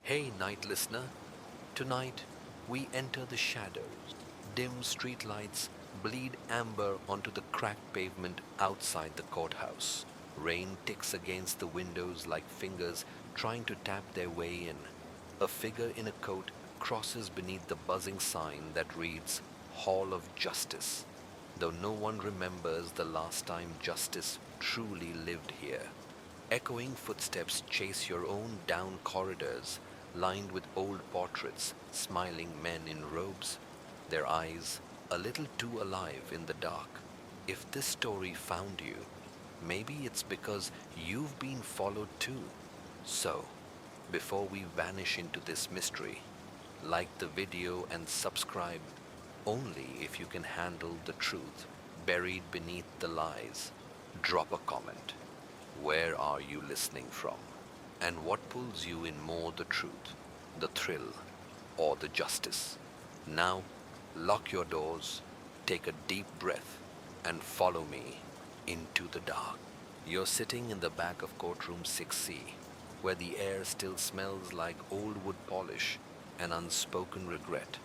Hey, night listener. Tonight, we enter the shadows. Dim streetlights bleed amber onto the cracked pavement outside the courthouse. Rain ticks against the windows like fingers trying to tap their way in. A figure in a coat crosses beneath the buzzing sign that reads Hall of Justice, though no one remembers the last time justice truly lived here. Echoing footsteps chase your own down corridors, lined with old portraits, smiling men in robes, their eyes a little too alive in the dark. If this story found you, maybe it's because you've been followed too. So, before we vanish into this mystery, like the video and subscribe only if you can handle the truth buried beneath the lies. Drop a comment. Where are you listening from? And what pulls you in more, the truth, the thrill, or the justice? Now, lock your doors, take a deep breath, and follow me into the dark. You're sitting in the back of courtroom 6C, where the air still smells like old wood polish and unspoken regret.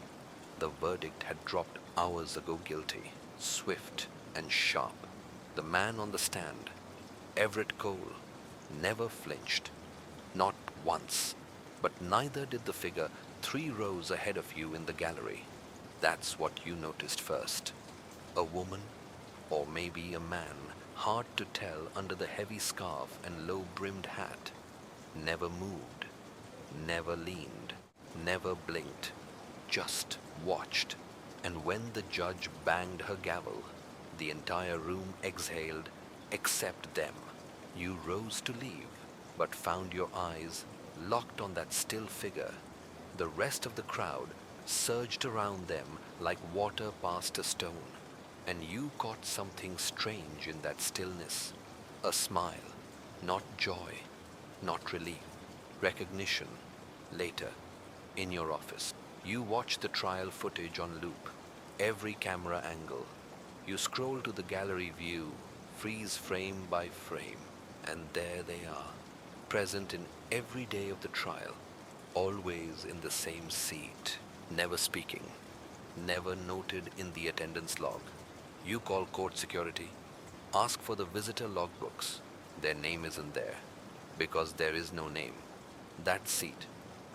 The verdict had dropped hours ago, guilty, swift and sharp. The man on the stand, Everett Cole, never flinched, not once. But neither did the figure 3 rows ahead of you in the gallery. That's what you noticed first. A woman, or maybe a man, hard to tell under the heavy scarf and low-brimmed hat, never moved, never leaned, never blinked, just watched. And when the judge banged her gavel, the entire room exhaled except them. You rose to leave, but found your eyes locked on that still figure. The rest of the crowd surged around them like water past a stone, and you caught something strange in that stillness. A smile, not joy, not relief, recognition. Later, in your office, you watch the trial footage on loop, every camera angle. You scroll to the gallery view, freeze frame by frame, and there they are, present in every day of the trial, always in the same seat, never speaking, never noted in the attendance log. You call court security, ask for the visitor logbooks. Their name isn't there, because there is no name. That seat,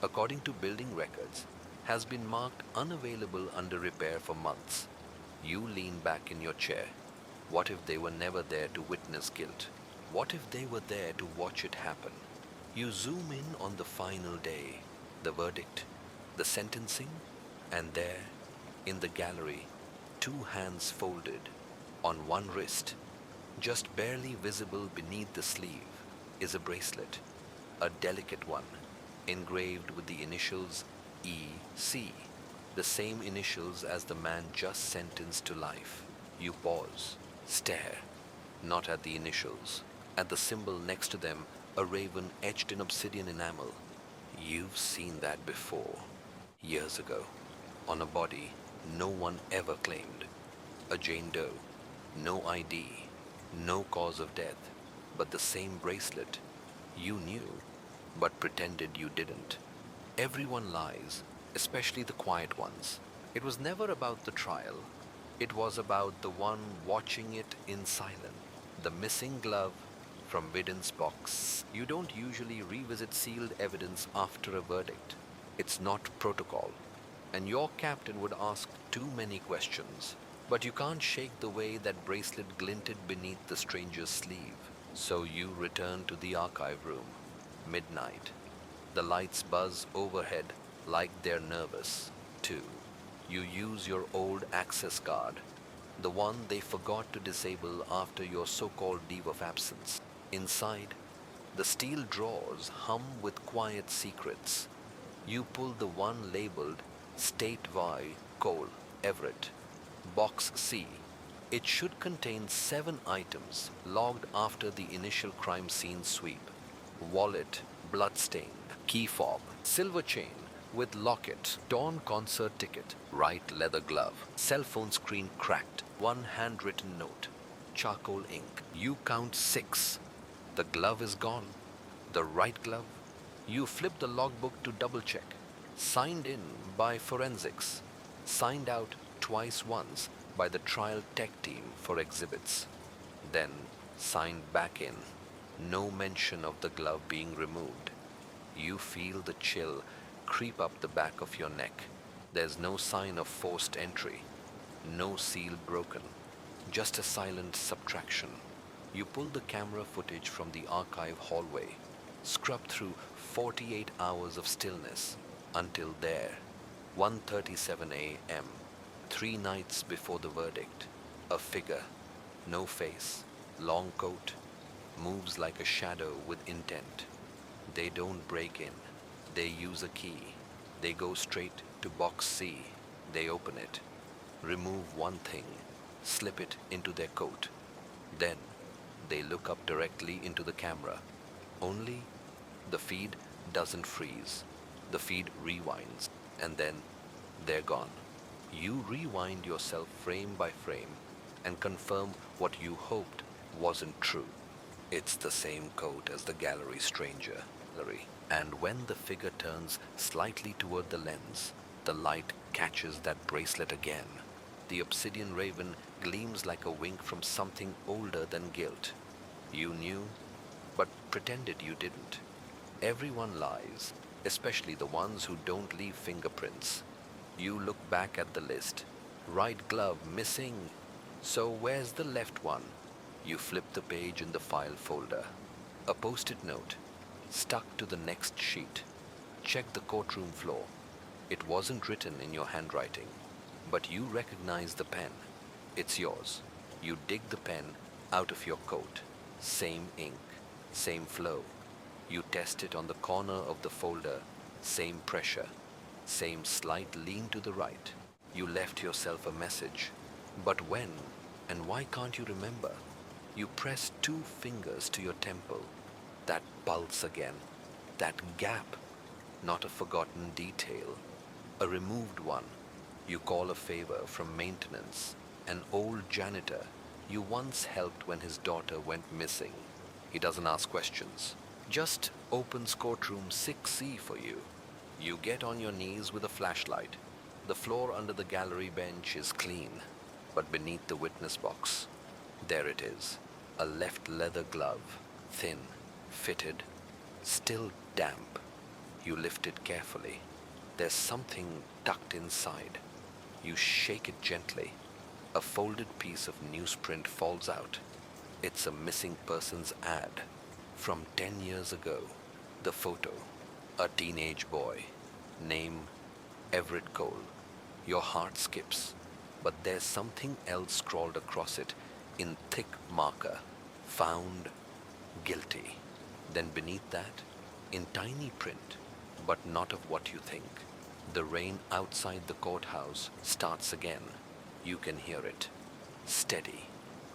according to building records, has been marked unavailable under repair for months. You lean back in your chair. What if they were never there to witness guilt? What if they were there to watch it happen? You zoom in on the final day, the verdict, the sentencing, and there, in the gallery, 2 hands folded, on one wrist, just barely visible beneath the sleeve, is a bracelet, a delicate one, engraved with the initials E.C., the same initials as the man just sentenced to life. You pause, stare, not at the initials, at the symbol next to them, a raven etched in obsidian enamel. You've seen that before, years ago, on a body no one ever claimed. A Jane Doe, no ID, no cause of death, but the same bracelet. You knew, but pretended you didn't. Everyone lies, especially the quiet ones. It was never about the trial. It was about the one watching it in silence. The missing glove from Widden's box. You don't usually revisit sealed evidence after a verdict. It's not protocol. And your captain would ask too many questions. But you can't shake the way that bracelet glinted beneath the stranger's sleeve. So you return to the archive room. Midnight. The lights buzz overhead like they're nervous, too. You use your old access card, the one they forgot to disable after your so-called leave of absence. Inside, the steel drawers hum with quiet secrets. You pull the one labeled State Vi Cole Everett, Box C. It should contain 7 items logged after the initial crime scene sweep. Wallet, bloodstained, key fob, silver chain with locket, torn concert ticket, right leather glove, cell phone screen cracked, 1 handwritten note, charcoal ink. You count 6. The glove is gone. The right glove, You flip the logbook to double check. Signed in by forensics. Signed out twice once by the trial tech team for exhibits. Then signed back in. No mention of the glove being removed. You feel the chill creep up the back of your neck. There's no sign of forced entry. No seal broken. Just a silent subtraction. You pull the camera footage from the archive hallway. Scrub through 48 hours of stillness until there, 1:37 a.m., 3 nights before the verdict, a figure, no face, long coat, moves like a shadow with intent. They don't break in. They use a key. They go straight to box C. They open it, remove one thing, slip it into their coat. Then they look up directly into the camera. Only the feed doesn't freeze. The feed rewinds, and then they're gone. You rewind yourself frame by frame and confirm what you hoped wasn't true. It's the same coat as the gallery stranger. And when the figure turns slightly toward the lens, the light catches that bracelet again. The obsidian raven gleams like a wink from something older than guilt. You knew, but pretended you didn't. Everyone lies, especially the ones who don't leave fingerprints. You look back at the list. Right glove missing. So where's the left one? You flip the page in the file folder. A post-it note, stuck to the next sheet. Check the courtroom floor. It wasn't written in your handwriting, but you recognize the pen. It's yours. You dig the pen out of your coat. Same ink, same flow. You test it on the corner of the folder. Same pressure, same slight lean to the right. You left yourself a message. But when and why can't you remember? You press 2 fingers to your temple. That pulse again. That gap. Not a forgotten detail. A removed one. You call a favor from maintenance. An old janitor you once helped when his daughter went missing. He doesn't ask questions. Just opens courtroom 6C for you. You get on your knees with a flashlight. The floor under the gallery bench is clean, but beneath the witness box, there it is. A left leather glove, thin, fitted, still damp. You lift it carefully. There's something tucked inside. You shake it gently. A folded piece of newsprint falls out. It's a missing persons ad from 10 years ago. The photo, a teenage boy, name Everett Cole. Your heart skips, but there's something else scrawled across it in thick marker. Found guilty. Then beneath that, in tiny print, but not of what you think, the rain outside the courthouse starts again. You can hear it, steady,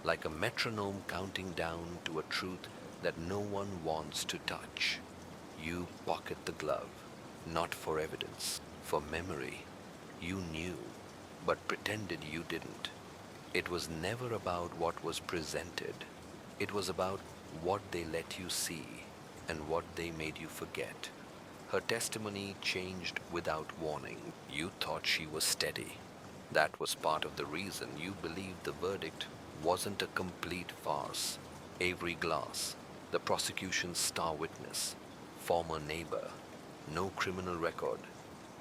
like a metronome counting down to a truth that no one wants to touch. You pocket the glove, not for evidence, for memory. You knew, but pretended you didn't. It was never about what was presented. It was about what they let you see and what they made you forget. Her testimony changed without warning. You thought she was steady. That was part of the reason you believed the verdict wasn't a complete farce. Avery Glass, the prosecution's star witness, former neighbor, no criminal record,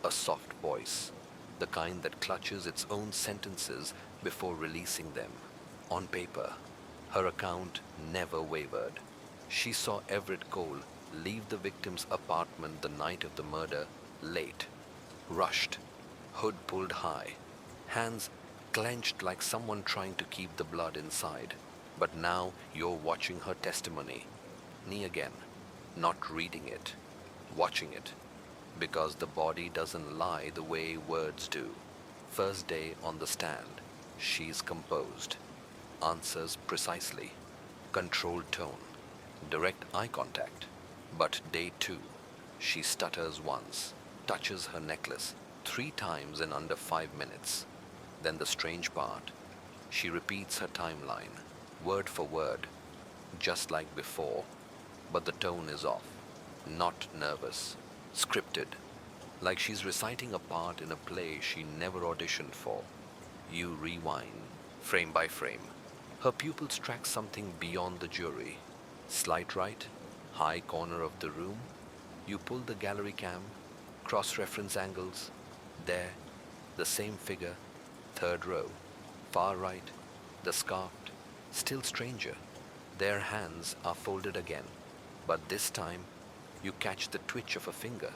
a soft voice, the kind that clutches its own sentences before releasing them. On paper, her account never wavered. She saw Everett Cole leave the victim's apartment the night of the murder, late, rushed, hood pulled high, hands clenched like someone trying to keep the blood inside. But now you're watching her testimony. Me again, not reading it, watching it, because the body doesn't lie the way words do. First day on the stand, she's composed, answers precisely, controlled tone, direct eye contact. But day 2, she stutters once, touches her necklace 3 times in under 5 minutes. Then the strange part, she repeats her timeline, word for word, just like before, but the tone is off. Not nervous, scripted, like she's reciting a part in a play she never auditioned for. You rewind, frame by frame. Her pupils track something beyond the jury. Slight right, high corner of the room. You pull the gallery cam, cross reference angles. There, the same figure, third row. Far right, the scarfed, still stranger. Their hands are folded again, but this time you catch the twitch of a finger.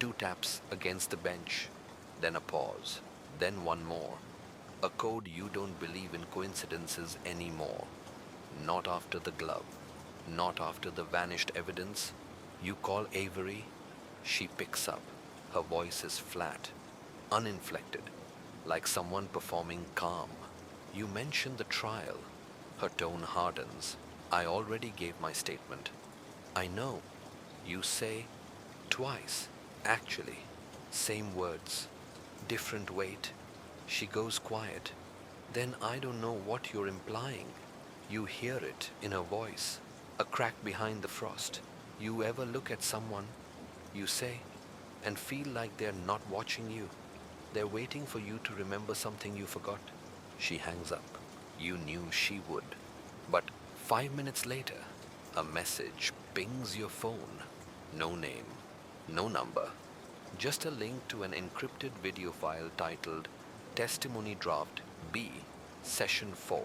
Two taps against the bench, then a pause, then one more. A code you don't believe in coincidences anymore. Not after the glove, not after the vanished evidence. You call Avery, she picks up. Her voice is flat, uninflected, like someone performing calm. You mention the trial. Her tone hardens. I already gave my statement. I know. You say twice, actually. Same words, different weight. She goes quiet. Then I don't know what you're implying. You hear it in her voice, a crack behind the frost. You ever look at someone, you say, and feel like they're not watching you? They're waiting for you to remember something you forgot. She hangs up. You knew she would. But 5 minutes later, a message pings your phone. No name, no number, just a link to an encrypted video file titled Testimony Draft B, Session 4.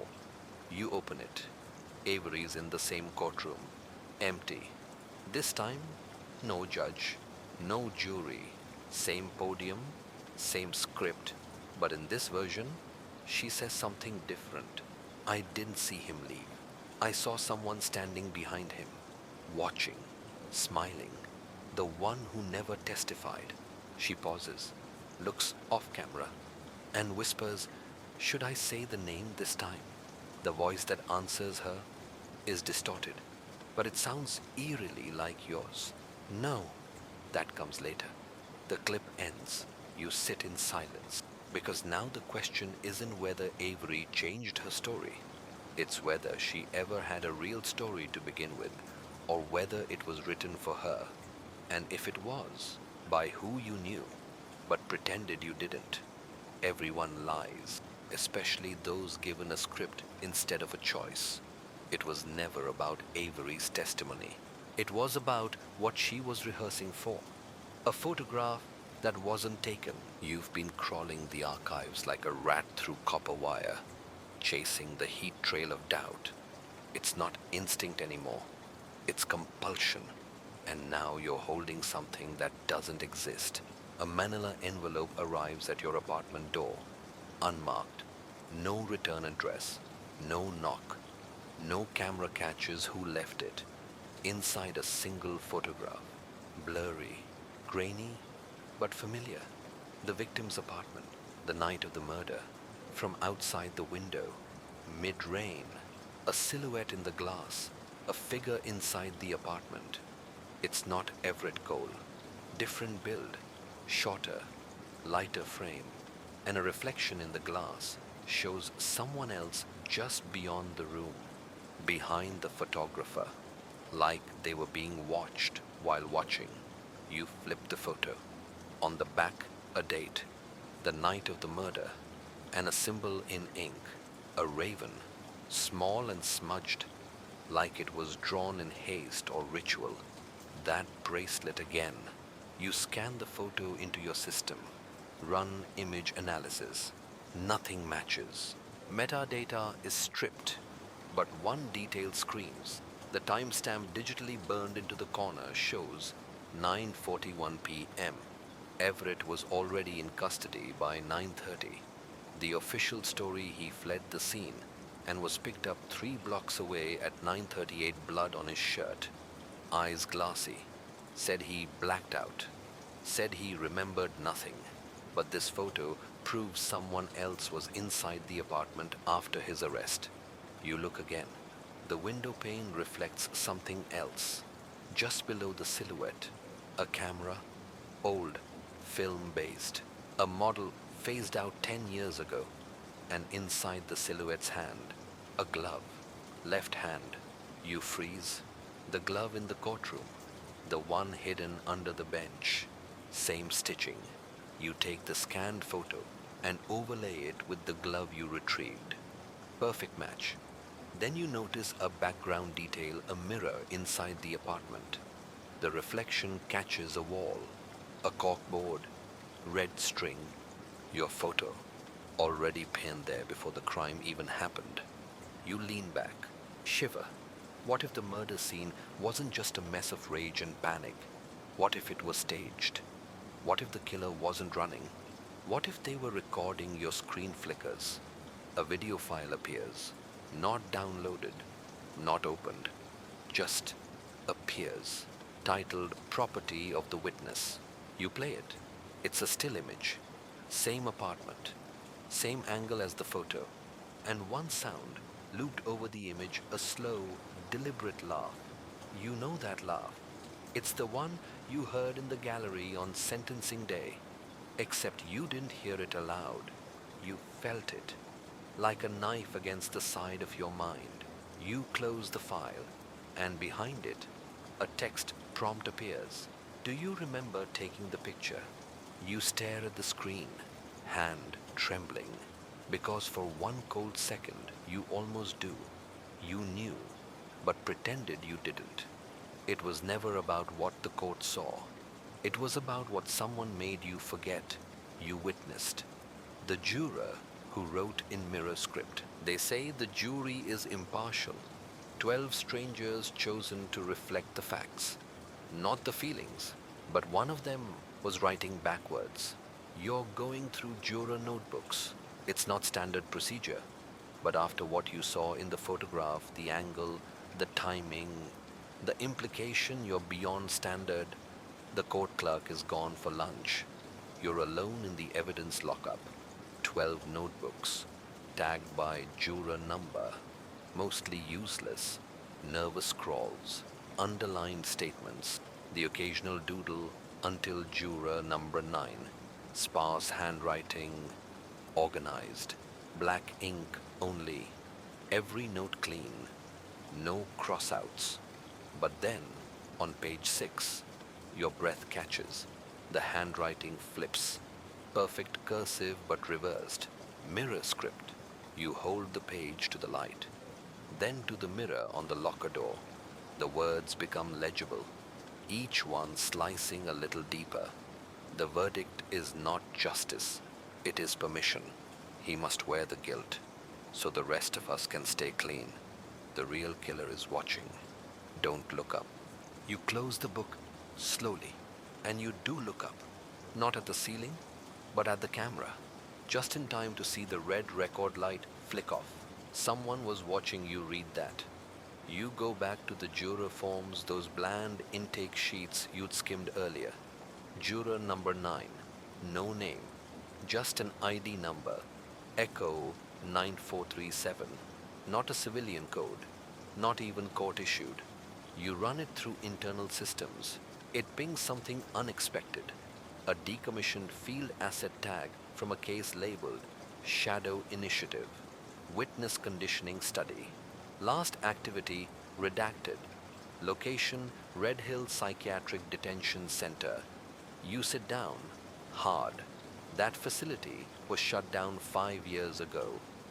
You open it. Avery's in the same courtroom. Empty. This time, no judge, no jury. Same podium, same script. But in this version, she says something different. I didn't see him leave. I saw someone standing behind him, watching, smiling. The one who never testified. She pauses, looks off camera, and whispers, should I say the name this time? The voice that answers her is distorted, but it sounds eerily like yours. No, that comes later. The clip ends. You sit in silence, because now the question isn't whether Avery changed her story. It's whether she ever had a real story to begin with, or whether it was written for her. And if it was, by who you knew, but pretended you didn't. Everyone lies, especially those given a script instead of a choice. It was never about Avery's testimony. It was about what she was rehearsing for. A photograph that wasn't taken. You've been crawling the archives like a rat through copper wire, chasing the heat trail of doubt. It's not instinct anymore. It's compulsion. And now you're holding something that doesn't exist. A manila envelope arrives at your apartment door, unmarked. No return address, no knock, no camera catches who left it. Inside a single photograph, blurry, grainy, but familiar. The victim's apartment, the night of the murder. From outside the window, mid-rain, a silhouette in the glass, a figure inside the apartment. It's not Everett Cole. Different build, shorter, lighter frame, and a reflection in the glass shows someone else just beyond the room, behind the photographer, like they were being watched while watching. You flip the photo. On the back, a date, the night of the murder, and a symbol in ink, a raven, small and smudged, like it was drawn in haste or ritual. That bracelet again. You scan the photo into your system, run image analysis. Nothing matches. Metadata is stripped, but one detail screams. The timestamp digitally burned into the corner shows 9:41 p.m. Everett was already in custody by 9:30. The official story, he fled the scene and was picked up 3 blocks away at 9:38, blood on his shirt. Eyes glassy, said he blacked out, said he remembered nothing. But this photo proves someone else was inside the apartment after his arrest. You look again. The window pane reflects something else. Just below the silhouette, a camera, old, film-based, a model phased out 10 years ago, and inside the silhouette's hand, a glove, left hand. You freeze. The glove in the courtroom, the one hidden under the bench. Same stitching. You take the scanned photo and overlay it with the glove you retrieved. Perfect match. Then you notice a background detail, a mirror inside the apartment. The reflection catches a wall, a corkboard, red string, your photo, already pinned there before the crime even happened. You lean back, shiver. What if the murder scene wasn't just a mess of rage and panic? What if it was staged? What if the killer wasn't running? What if they were recording your screen flickers? A video file appears, not downloaded, not opened, just appears, titled Property of the Witness. You play it. It's a still image, same apartment, same angle as the photo, and one sound looped over the image, a slow, deliberate laugh. You know that laugh. It's the one you heard in the gallery on sentencing day, except you didn't hear it aloud. You felt it, like a knife against the side of your mind. You close the file, and behind it, a text prompt appears. Do you remember taking the picture? You stare at the screen, hand trembling, because for one cold second you almost do. You knew, but pretended you didn't. It was never about what the court saw. It was about what someone made you forget you witnessed. The juror who wrote in mirror script. They say the jury is impartial. 12 strangers chosen to reflect the facts, not the feelings. But one of them was writing backwards. You're going through juror notebooks. It's not standard procedure. But after what you saw in the photograph, the angle, the timing, the implication, you're beyond standard. The court clerk is gone for lunch. You're alone in the evidence lockup. 12 notebooks, tagged by juror number, mostly useless, nervous scrawls, underlined statements, the occasional doodle until juror number 9, sparse handwriting, organized, black ink only, every note clean, no crossouts. But then, on page 6, your breath catches, the handwriting flips, perfect cursive but reversed, mirror script. You hold the page to the light, then to the mirror on the locker door. The words become legible, each one slicing a little deeper. The verdict is not justice, it is permission. He must wear the guilt, so the rest of us can stay clean. The real killer is watching. Don't look up. You close the book slowly, and you do look up, not at the ceiling, but at the camera, just in time to see the red record light flick off. Someone was watching you read that. You go back to the juror forms, those bland intake sheets you'd skimmed earlier. Juror number 9, no name, just an ID number, Echo 9437, not a civilian code, not even court issued. You run it through internal systems. It pings something unexpected, a decommissioned field asset tag from a case labeled Shadow Initiative, Witness Conditioning Study. Last activity redacted. Location Red Hill Psychiatric Detention Center. You sit down. Hard. That facility was shut down 5 years ago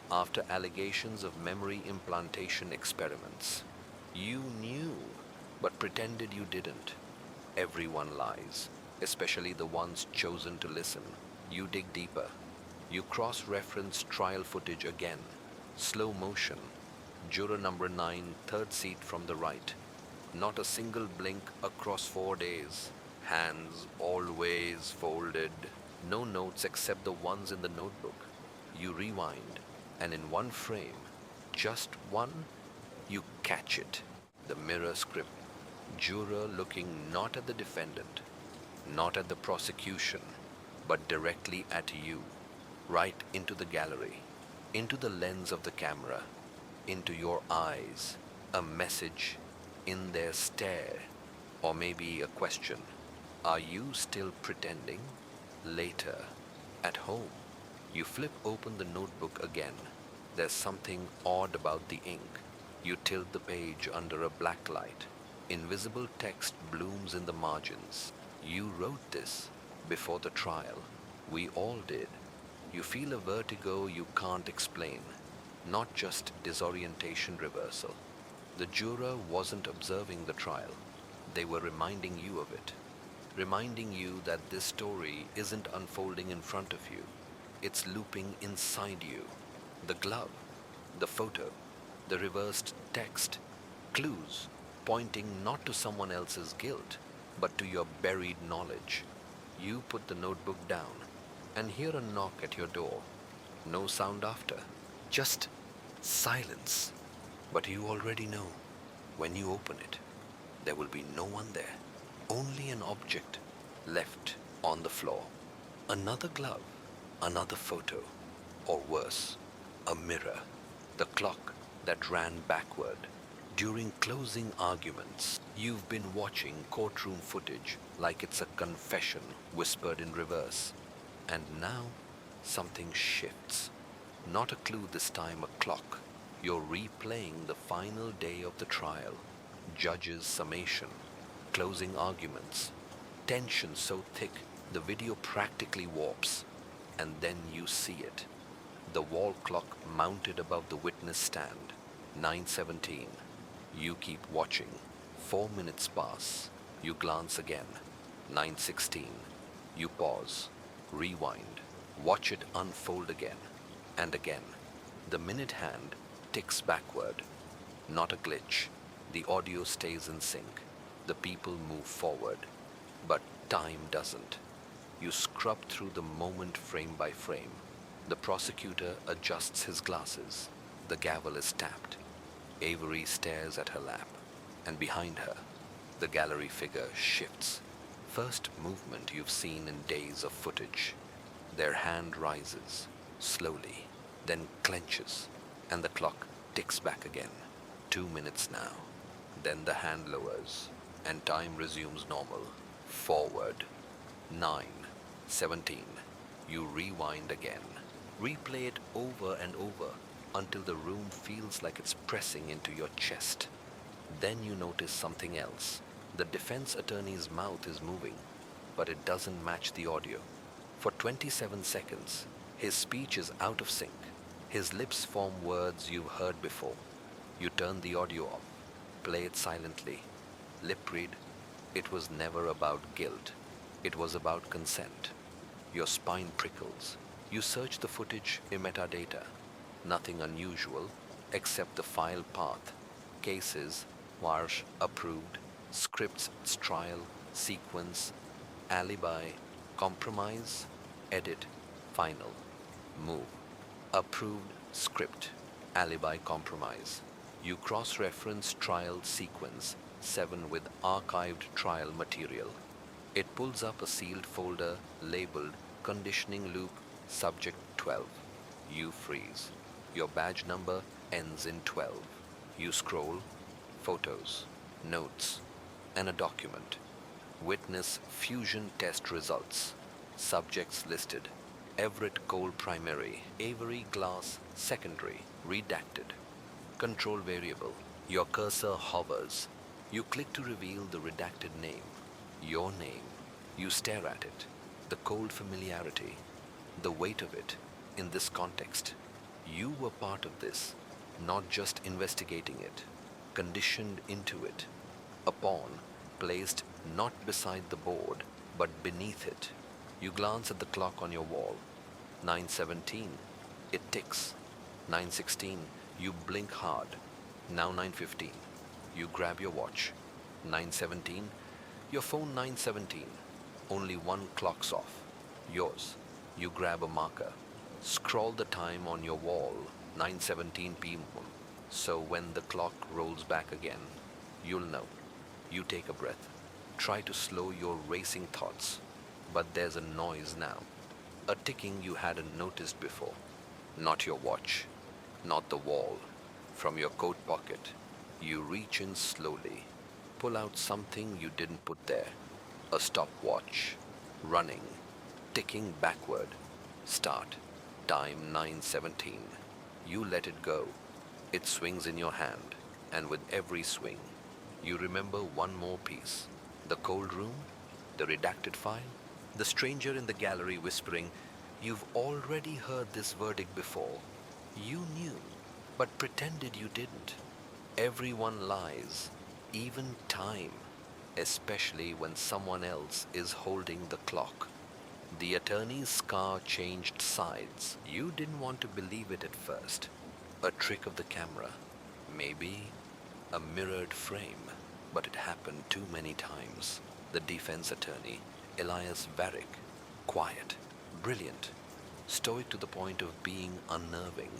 after allegations of memory implantation experiments. You knew, but pretended you didn't. Everyone lies, especially the ones chosen to listen. You dig deeper. You cross-reference trial footage again. Slow motion. Juror number 9, third seat from the right. Not a single blink across 4 days. Hands always folded. No notes except the ones in the notebook. You rewind, and in one frame, just one, you catch it. The mirror script. Juror looking not at the defendant, not at the prosecution, but directly at you, right into the gallery, into the lens of the camera, into your eyes, a message in their stare, or maybe a question. Are you still pretending? Later, at home, you flip open the notebook again. There's something odd about the ink. You tilt the page under a black light. Invisible text blooms in the margins. You wrote this before the trial. We all did. You feel a vertigo you can't explain, not just disorientation reversal. The juror wasn't observing the trial. They were reminding you of it, reminding you that this story isn't unfolding in front of you. It's looping inside you. The glove, the photo, the reversed text, clues pointing not to someone else's guilt, but to your buried knowledge. You put the notebook down and hear a knock at your door. No sound after, just silence. But you already know, when you open it, there will be no one there, only an object left on the floor. Another glove, another photo, or worse, a mirror, the clock that ran backward. During closing arguments, you've been watching courtroom footage like it's a confession whispered in reverse. And now, something shifts. Not a clue this time, a clock. You're replaying the final day of the trial. Judge's summation, closing arguments, tension so thick the video practically warps. And then you see it. The wall clock mounted above the witness stand, 9:17. You keep watching. 4 minutes pass. You glance again. 9:16. You pause. Rewind. Watch it unfold again. And again. The minute hand ticks backward. Not a glitch. The audio stays in sync. The people move forward. But time doesn't. You scrub through the moment frame by frame. The prosecutor adjusts his glasses. The gavel is tapped. Avery stares at her lap, and behind her, the gallery figure shifts. First movement you've seen in days of footage. Their hand rises, slowly, then clenches, and the clock ticks back again. 2 minutes now. Then the hand lowers, and time resumes normal. Forward. 9:17. You rewind again. Replay it over and over until the room feels like it's pressing into your chest. Then you notice something else. The defense attorney's mouth is moving, but it doesn't match the audio. For 27 seconds, his speech is out of sync. His lips form words you've heard before. You turn the audio off, play it silently. Lip read, it was never about guilt. It was about consent. Your spine prickles. You search the footage in metadata. Nothing unusual except the file path. Cases, Marsh, approved, scripts, trial, sequence, alibi, compromise, edit, final, move. Approved script, alibi, compromise. You cross-reference trial sequence 7 with archived trial material. It pulls up a sealed folder labeled Conditioning Loop Subject 12. You freeze. Your badge number ends in 12. You scroll, photos, notes, and a document. Witness fusion test results. Subjects listed. Everett Cole primary, Avery Glass secondary, redacted. Control variable. Your cursor hovers. You click to reveal the redacted name. Your name. You stare at it. The cold familiarity. The weight of it in this context. You were part of this, not just investigating it, conditioned into it. A pawn placed not beside the board, but beneath it. You glance at the clock on your wall. 9:17. It ticks. 9:16. You blink hard. Now 9:15. You grab your watch. 9:17. Your phone 9:17. Only one clock's off. Yours. You grab a marker. Scroll the time on your wall, 9:17 p.m. So when the clock rolls back again, you'll know. You take a breath. Try to slow your racing thoughts. But there's a noise now. A ticking you hadn't noticed before. Not your watch. Not the wall. From your coat pocket, you reach in slowly. Pull out something you didn't put there. A stopwatch. Running. Ticking backward. Start. Time 9:17. You let it go. It swings in your hand, and with every swing, You remember one more piece: the cold room, the redacted file, the stranger in the gallery whispering, "You've already heard this verdict before." You knew, but pretended you didn't. Everyone lies, even time, especially when someone else is holding the clock. The attorney's scar changed sides. You didn't want to believe it at first. A trick of the camera, maybe a mirrored frame, but it happened too many times. The defense attorney, Elias Varick, quiet, brilliant, stoic to the point of being unnerving,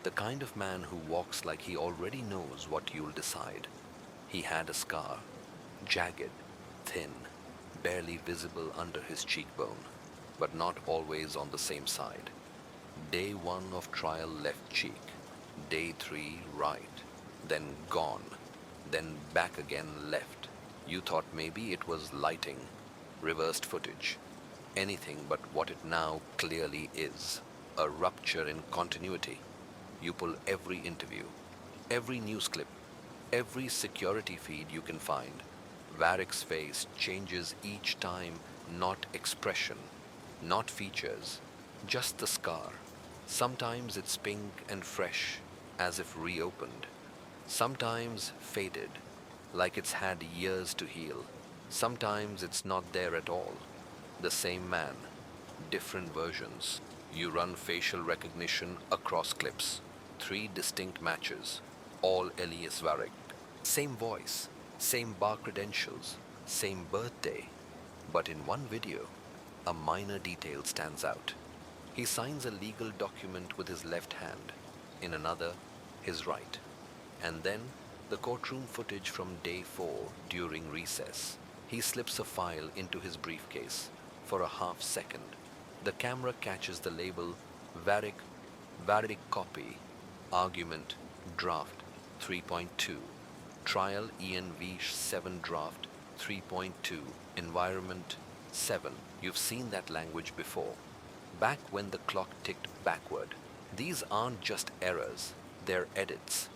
the kind of man who walks like he already knows what you'll decide. He had a scar, jagged, thin, barely visible under his cheekbone, but not always on the same side. Day one of trial, left cheek. Day three, right. Then gone. Then back again, left. You thought maybe it was lighting, reversed footage, anything but what it now clearly is: a rupture in continuity. You pull every interview, every news clip, every security feed you can find. Varick's face changes each time, not expression, not features, just the scar. Sometimes it's pink and fresh, as if reopened. Sometimes faded, like it's had years to heal. Sometimes it's not there at all. The same man, different versions. You run facial recognition across clips. 3 distinct matches, all Elias Varick. Same voice, same bar credentials, same birthday. But in one video, a minor detail stands out. He signs a legal document with his left hand, in another, his right. And then, the courtroom footage from day 4 during recess. He slips a file into his briefcase for a half second. The camera catches the label Varick copy, argument, draft 3.2, trial ENV 7 draft 3.2, environment 7. You've seen that language before. Back when the clock ticked backward. These aren't just errors, they're edits.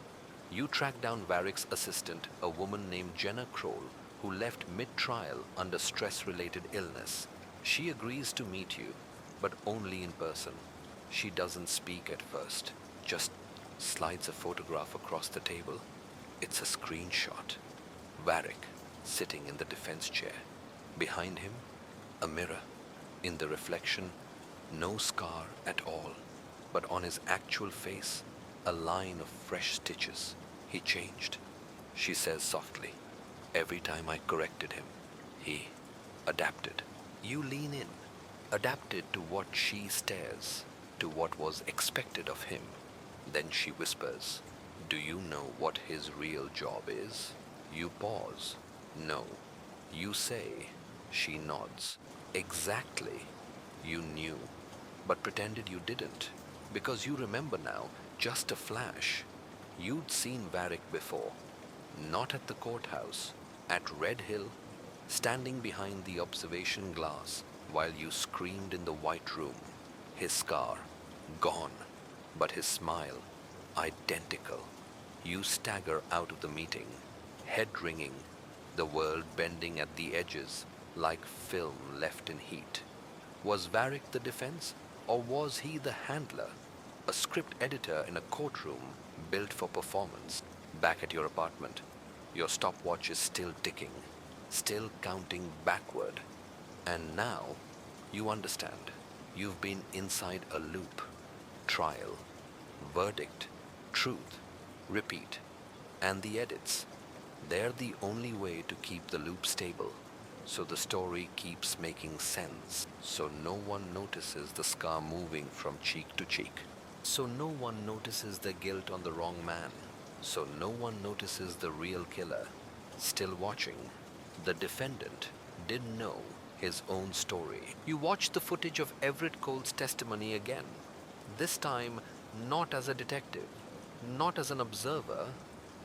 You track down Varick's assistant, a woman named Jenna Kroll, who left mid-trial under stress-related illness. She agrees to meet you, but only in person. She doesn't speak at first, just slides a photograph across the table. It's a screenshot. Varick, sitting in the defense chair. Behind him, a mirror. In the reflection, no scar at all, but on his actual face, a line of fresh stitches. He changed, she says softly. Every time I corrected him, he adapted. You lean in, adapted to what she stares, to what was expected of him. Then she whispers, "Do you know what his real job is?" You pause. "No." You say. She nods. "Exactly." You knew, but pretended you didn't, because you remember now, just a flash. You'd seen Varick before, not at the courthouse, at Red Hill, standing behind the observation glass while you screamed in the white room. His scar, gone, but his smile, identical. You stagger out of the meeting, head ringing, the world bending at the edges like film left in heat. Was Varick the defense, or was he the handler? A script editor in a courtroom built for performance. Back at your apartment, your stopwatch is still ticking, still counting backward. And now, you understand. You've been inside a loop. Trial, verdict, truth, repeat. And the edits. They're the only way to keep the loop stable, so the story keeps making sense, so no one notices the scar moving from cheek to cheek, so no one notices the guilt on the wrong man, so no one notices the real killer still watching. The defendant didn't know his own story. You watch the footage of Everett Cole's testimony again, this time not as a detective, not as an observer,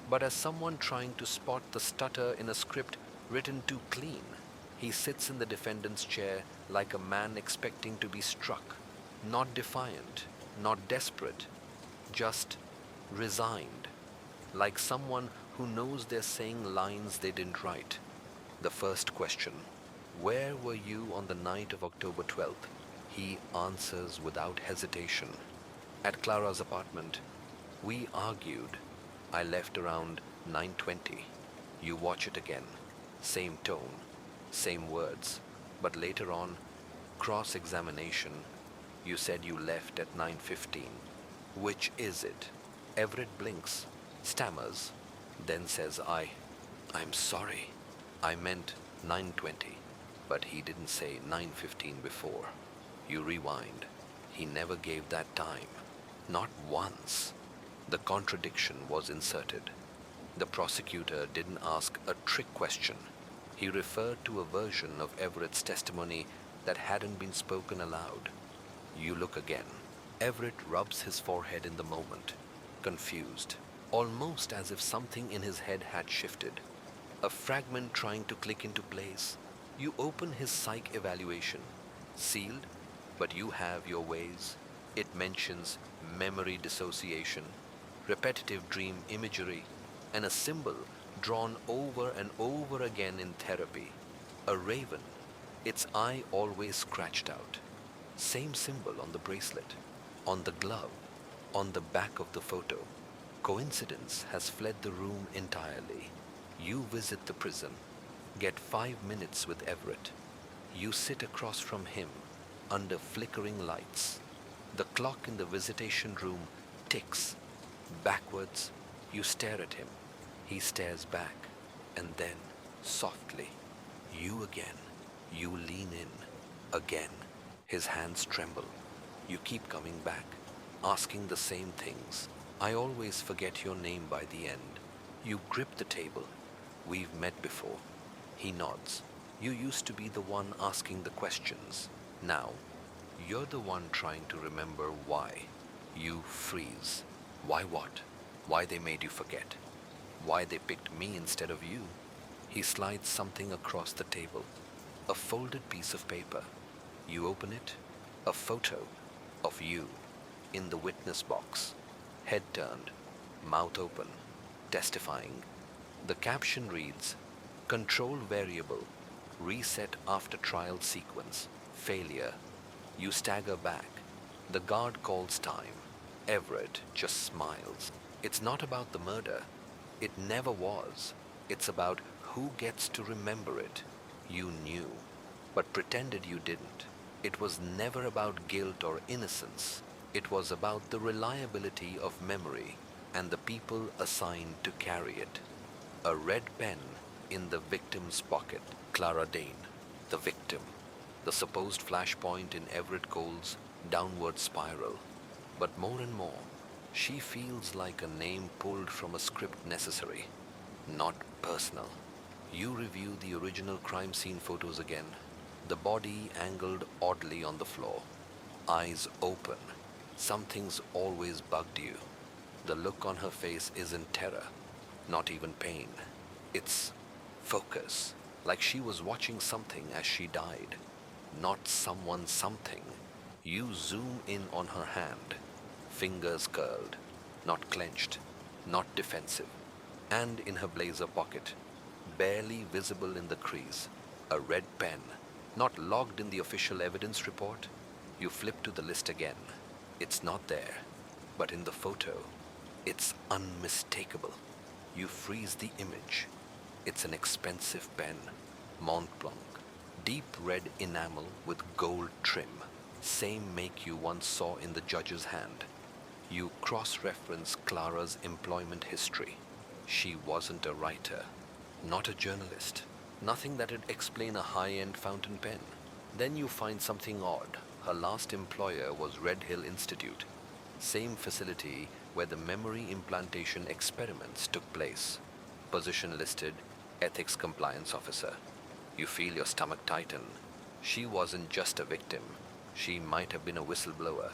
but as someone trying to spot the stutter in a script written too clean. He sits in the defendant's chair like a man expecting to be struck, not defiant, not desperate, just resigned, like someone who knows they're saying lines they didn't write. The first question, where were you on the night of October 12th? He answers without hesitation. At Clara's apartment. We argued. I left around 9:20. You watch it again. Same tone, same words. But later on, cross-examination, you said you left at 9:15. Which is it? Everett blinks, stammers, then says I'm sorry. I meant 9:20. But he didn't say 9:15 before. You rewind. He never gave that time. Not once. The contradiction was inserted. The prosecutor didn't ask a trick question. He referred to a version of Everett's testimony that hadn't been spoken aloud. You look again. Everett rubs his forehead in the moment, confused, almost as if something in his head had shifted. A fragment trying to click into place. You open his psych evaluation. Sealed, but you have your ways. It mentions memory dissociation, repetitive dream imagery, and a symbol drawn over and over again in therapy. A raven, its eye always scratched out. Same symbol on the bracelet, on the glove, on the back of the photo. Coincidence has fled the room entirely. You visit the prison, get 5 minutes with Everett. You sit across from him under flickering lights. The clock in the visitation room ticks. Backwards, you stare at him. He stares back, and then, softly, you again. You lean in, again. His hands tremble. You keep coming back, asking the same things. I always forget your name by the end. You grip the table. We've met before. He nods. You used to be the one asking the questions. Now, you're the one trying to remember why. You freeze. Why what? Why they made you forget? Why they picked me instead of you? He slides something across the table. A folded piece of paper. You open it. A photo of you in the witness box. Head turned, mouth open, testifying. The caption reads, Control variable, reset after trial sequence, failure. You stagger back. The guard calls time. Everett just smiles. It's not about the murder. It never was. It's about who gets to remember it. You knew, but pretended you didn't. It was never about guilt or innocence. It was about the reliability of memory and the people assigned to carry it. A red pen in the victim's pocket. Clara Dane, the victim. The supposed flashpoint in Everett Cole's downward spiral. But more and more, she feels like a name pulled from a script necessary, not personal. You review the original crime scene photos again. The body angled oddly on the floor. Eyes open. Something's always bugged you. The look on her face isn't terror, not even pain. It's focus, like she was watching something as she died. Not someone something. You zoom in on her hand. Fingers curled, not clenched, not defensive. And in her blazer pocket, barely visible in the crease, a red pen, not logged in the official evidence report. You flip to the list again. It's not there, but in the photo, it's unmistakable. You freeze the image. It's an expensive pen, Mont Blanc, deep red enamel with gold trim, same make you once saw in the judge's hand. You cross-reference Clara's employment history. She wasn't a writer, not a journalist, nothing that'd explain a high-end fountain pen. Then you find something odd. Her last employer was Red Hill Institute, same facility where the memory implantation experiments took place. Position listed, ethics compliance officer. You feel your stomach tighten. She wasn't just a victim. She might have been a whistleblower.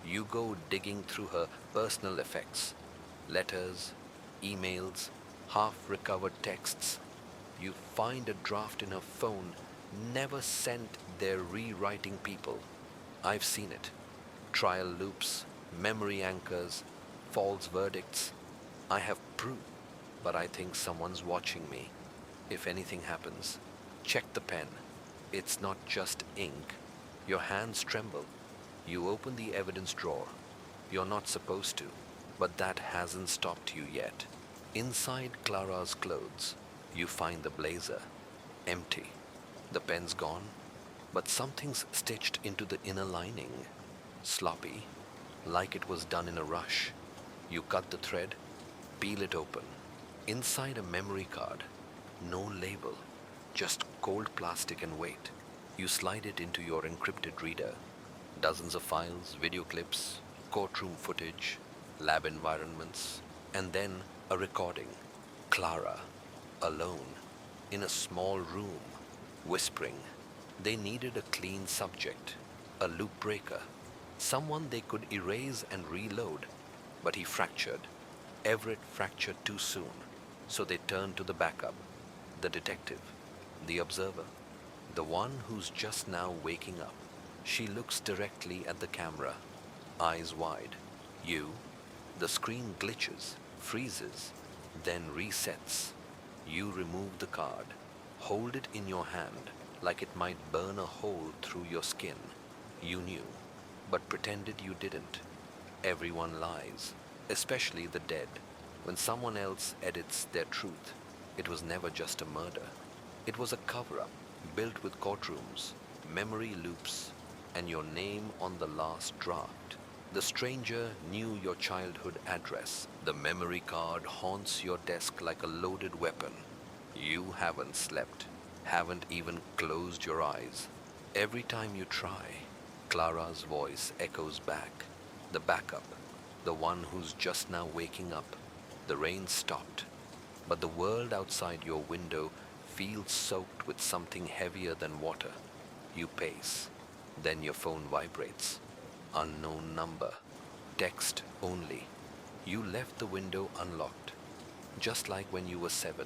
You go digging through her personal effects. Letters, emails, half-recovered texts. You find a draft in her phone never sent their rewriting people. I've seen it. Trial loops, memory anchors, false verdicts. I have proof. but I think someone's watching me. If anything happens, check the pen. It's not just ink. Your hands tremble. You open the evidence drawer. You're not supposed to, but that hasn't stopped you yet. Inside Clara's clothes, you find the blazer. Empty. The pen's gone, but something's stitched into the inner lining. Sloppy, like it was done in a rush. You cut the thread, peel it open. Inside a memory card. No label, just cold plastic and weight. You slide it into your encrypted reader. Dozens of files, video clips, courtroom footage, lab environments, and then a recording. Clara, alone, in a small room, whispering. They needed a clean subject, a loop breaker, someone they could erase and reload. But he fractured. Everett fractured too soon, so they turned to the backup, the detective, the observer, the one who's just now waking up. She looks directly at the camera, eyes wide. You? The screen glitches, freezes, then resets. You remove the card, hold it in your hand like it might burn a hole through your skin. You knew, but pretended you didn't. Everyone lies, especially the dead. When someone else edits their truth, it was never just a murder. It was a cover-up built with courtrooms, memory loops, and your name on the last draft. The stranger knew your childhood address. The memory card haunts your desk like a loaded weapon. You haven't slept, haven't even closed your eyes. Every time you try, Clara's voice echoes back. The backup, the one who's just now waking up. The rain stopped, but the world outside your window feels soaked with something heavier than water. You pace, then your phone vibrates. Unknown number, text only. You left the window unlocked. Just like when you were 7,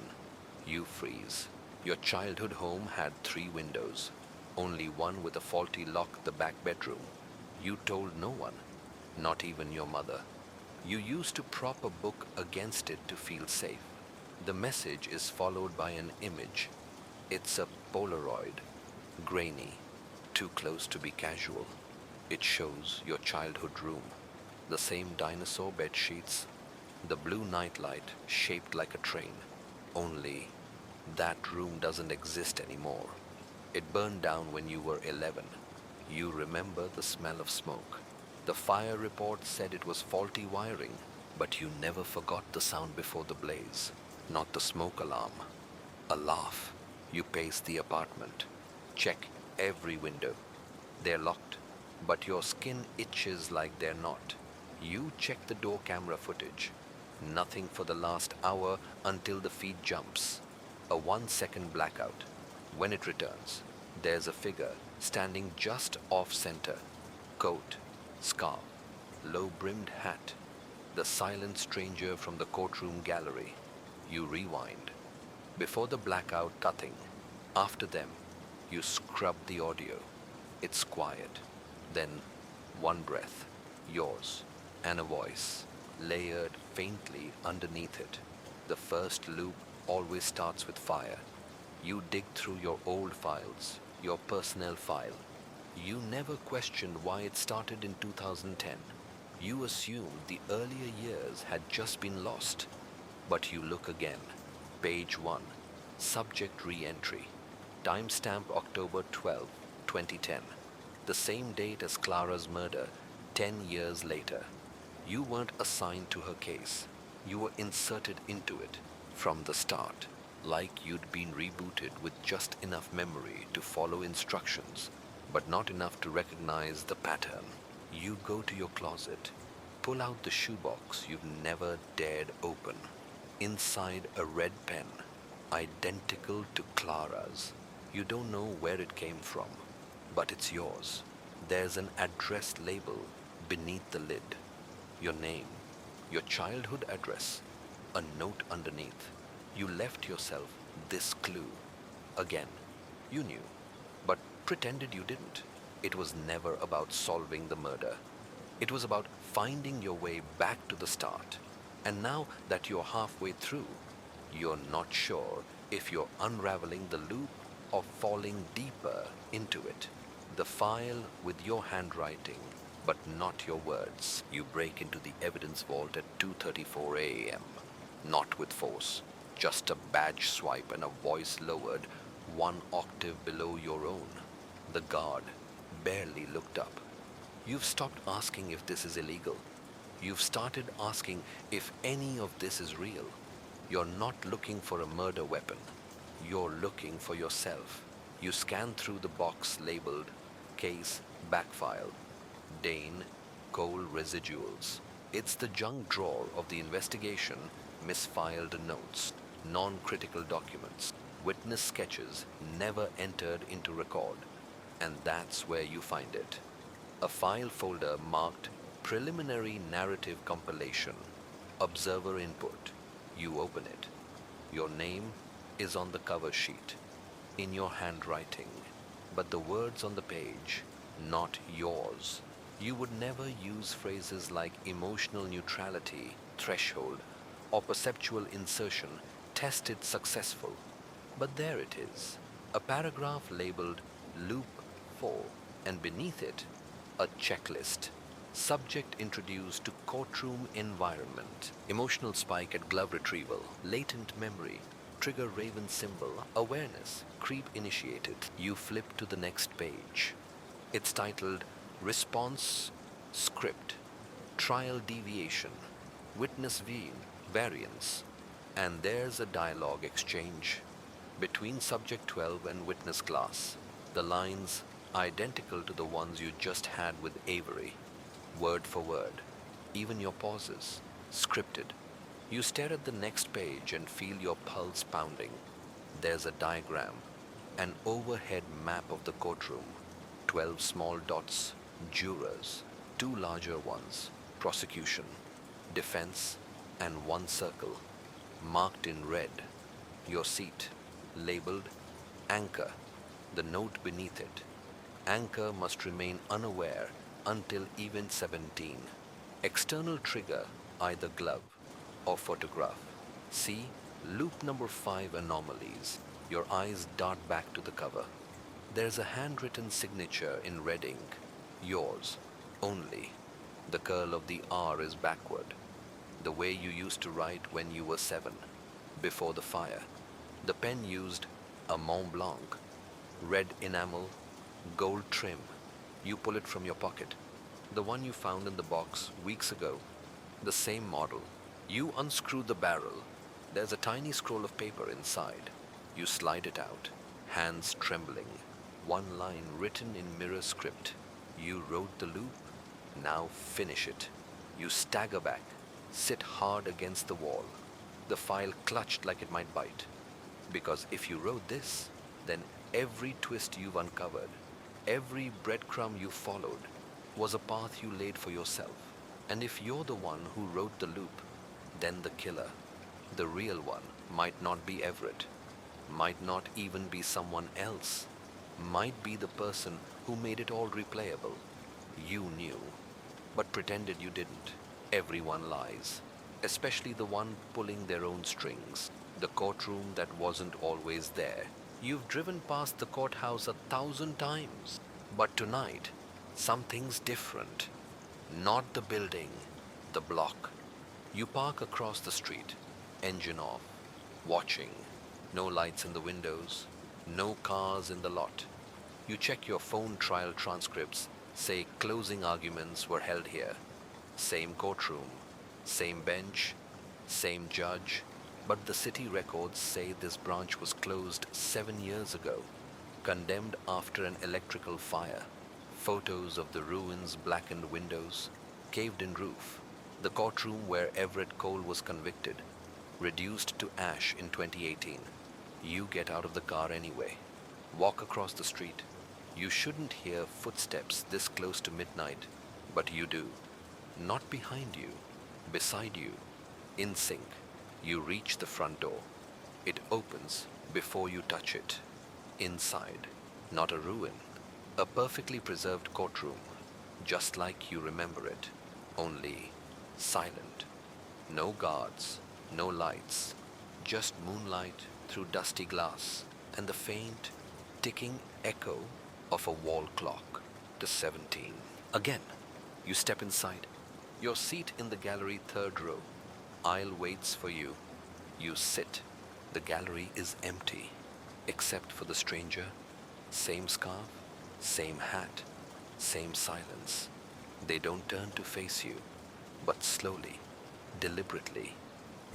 you freeze. Your childhood home had 3 windows, only one with a faulty lock, the back bedroom. You told no one, not even your mother. You used to prop a book against it to feel safe. The message is followed by an image. It's a Polaroid, grainy, too close to be casual. It shows your childhood room, the same dinosaur bed sheets, the blue nightlight shaped like a train. Only that room doesn't exist anymore. It burned down when you were 11. You remember the smell of smoke. The fire report said it was faulty wiring, but you never forgot the sound before the blaze, not the smoke alarm. A laugh. You pace the apartment. Check every window. They're locked, but your skin itches like they're not. You check the door camera footage. Nothing for the last hour until the feed jumps. A 1-second blackout. When it returns, there's a figure standing just off-center. Coat, scarf, low-brimmed hat. The silent stranger from the courtroom gallery. You rewind. Before the blackout, cutting. After them, you scrub the audio. It's quiet. Then, one breath, yours, and a voice, layered faintly underneath it. The first loop always starts with fire. You dig through your old files, your personnel file. You never questioned why it started in 2010. You assumed the earlier years had just been lost. But you look again. Page 1. Subject re-entry. Timestamp October 12, 2010. The same date as Clara's murder, 10 years later. You weren't assigned to her case. You were inserted into it from the start, like you'd been rebooted with just enough memory to follow instructions, but not enough to recognize the pattern. You go to your closet, pull out the shoebox you've never dared open. Inside a red pen, identical to Clara's. You don't know where it came from, but it's yours. There's an address label beneath the lid. Your name, your childhood address, a note underneath. You left yourself this clue. Again, you knew, but pretended you didn't. It was never about solving the murder. It was about finding your way back to the start. And now that you're halfway through, You're not sure if you're unraveling the loop or falling deeper into it. The file with your handwriting, but not your words. You break into the evidence vault at 2:34 a.m. Not with force, just a badge swipe and a voice lowered one octave below your own. The guard barely looked up. You've stopped asking if this is illegal. You've started asking if any of this is real. You're not looking for a murder weapon. You're looking for yourself. You scan through the box labeled Case Backfile, Dane, Coal Residuals. It's the junk drawer of the investigation, misfiled notes, non-critical documents, witness sketches never entered into record. And that's where you find it. A file folder marked Preliminary Narrative Compilation, Observer Input. You open it. Your name is on the cover sheet, in your handwriting, but the words on the page, not yours. You would never use phrases like emotional neutrality, threshold, or perceptual insertion tested successful. But there it is, a paragraph labeled Loop 4, and beneath it, a checklist. Subject introduced to courtroom environment. Emotional spike at glove retrieval. Latent memory. Trigger raven symbol. Awareness. Creep initiated. You flip to the next page. It's titled Response Script. Trial Deviation. Witness Variance. And there's a dialogue exchange between Subject 12 and Witness Class. The lines identical to the ones you just had with Avery. Word for word, even your pauses, scripted. You stare at the next page and feel your pulse pounding. There's a diagram, an overhead map of the courtroom, 12 small dots, jurors, 2 larger ones, prosecution, defense, and 1 circle, marked in red. Your seat, labeled Anchor, the note beneath it. Anchor must remain unaware until event 17. External trigger, either glove or photograph. See loop number 5 anomalies. Your eyes dart back to the cover. There's a handwritten signature in red ink. Yours, only. The curl of the R is backward. The way you used to write when you were 7, before the fire. The pen used a Mont Blanc. Red enamel, gold trim. You pull it from your pocket. The one you found in the box weeks ago. The same model. You unscrew the barrel. There's a tiny scroll of paper inside. You slide it out, hands trembling. One line written in mirror script. You wrote the loop, now finish it. You stagger back, sit hard against the wall. The file clutched like it might bite. Because if you wrote this, then every twist you've uncovered, every breadcrumb you followed, was a path you laid for yourself. And if you're the one who wrote the loop, then the killer, the real one, might not be Everett, might not even be someone else, might be the person who made it all replayable. You knew, but pretended you didn't. Everyone lies, especially the one pulling their own strings, the courtroom that wasn't always there. You've driven past the courthouse 1,000 times, but tonight, something's different. Not the building, the block. You park across the street, engine off, watching. No lights in the windows, no cars in the lot. You check your phone trial transcripts, say closing arguments were held here. Same courtroom, same bench, same judge, but the city records say this branch was closed 7 years ago, condemned after an electrical fire. Photos of the ruins, blackened windows, caved-in roof. The courtroom where Everett Cole was convicted, reduced to ash in 2018. You get out of the car anyway. Walk across the street. You shouldn't hear footsteps this close to midnight, but you do. Not behind you, beside you, in sync. You reach the front door. It opens before you touch it. Inside, not a ruin, a perfectly preserved courtroom, just like you remember it, only silent. No guards, no lights, Just moonlight through dusty glass and the faint, ticking echo of a wall clock. The 17. Again, you step inside. Your seat in the gallery, third row. Aisle waits for you. You sit. The gallery is empty, except for the stranger. Same scarf, same hat, same silence. They don't turn to face you, but slowly, deliberately,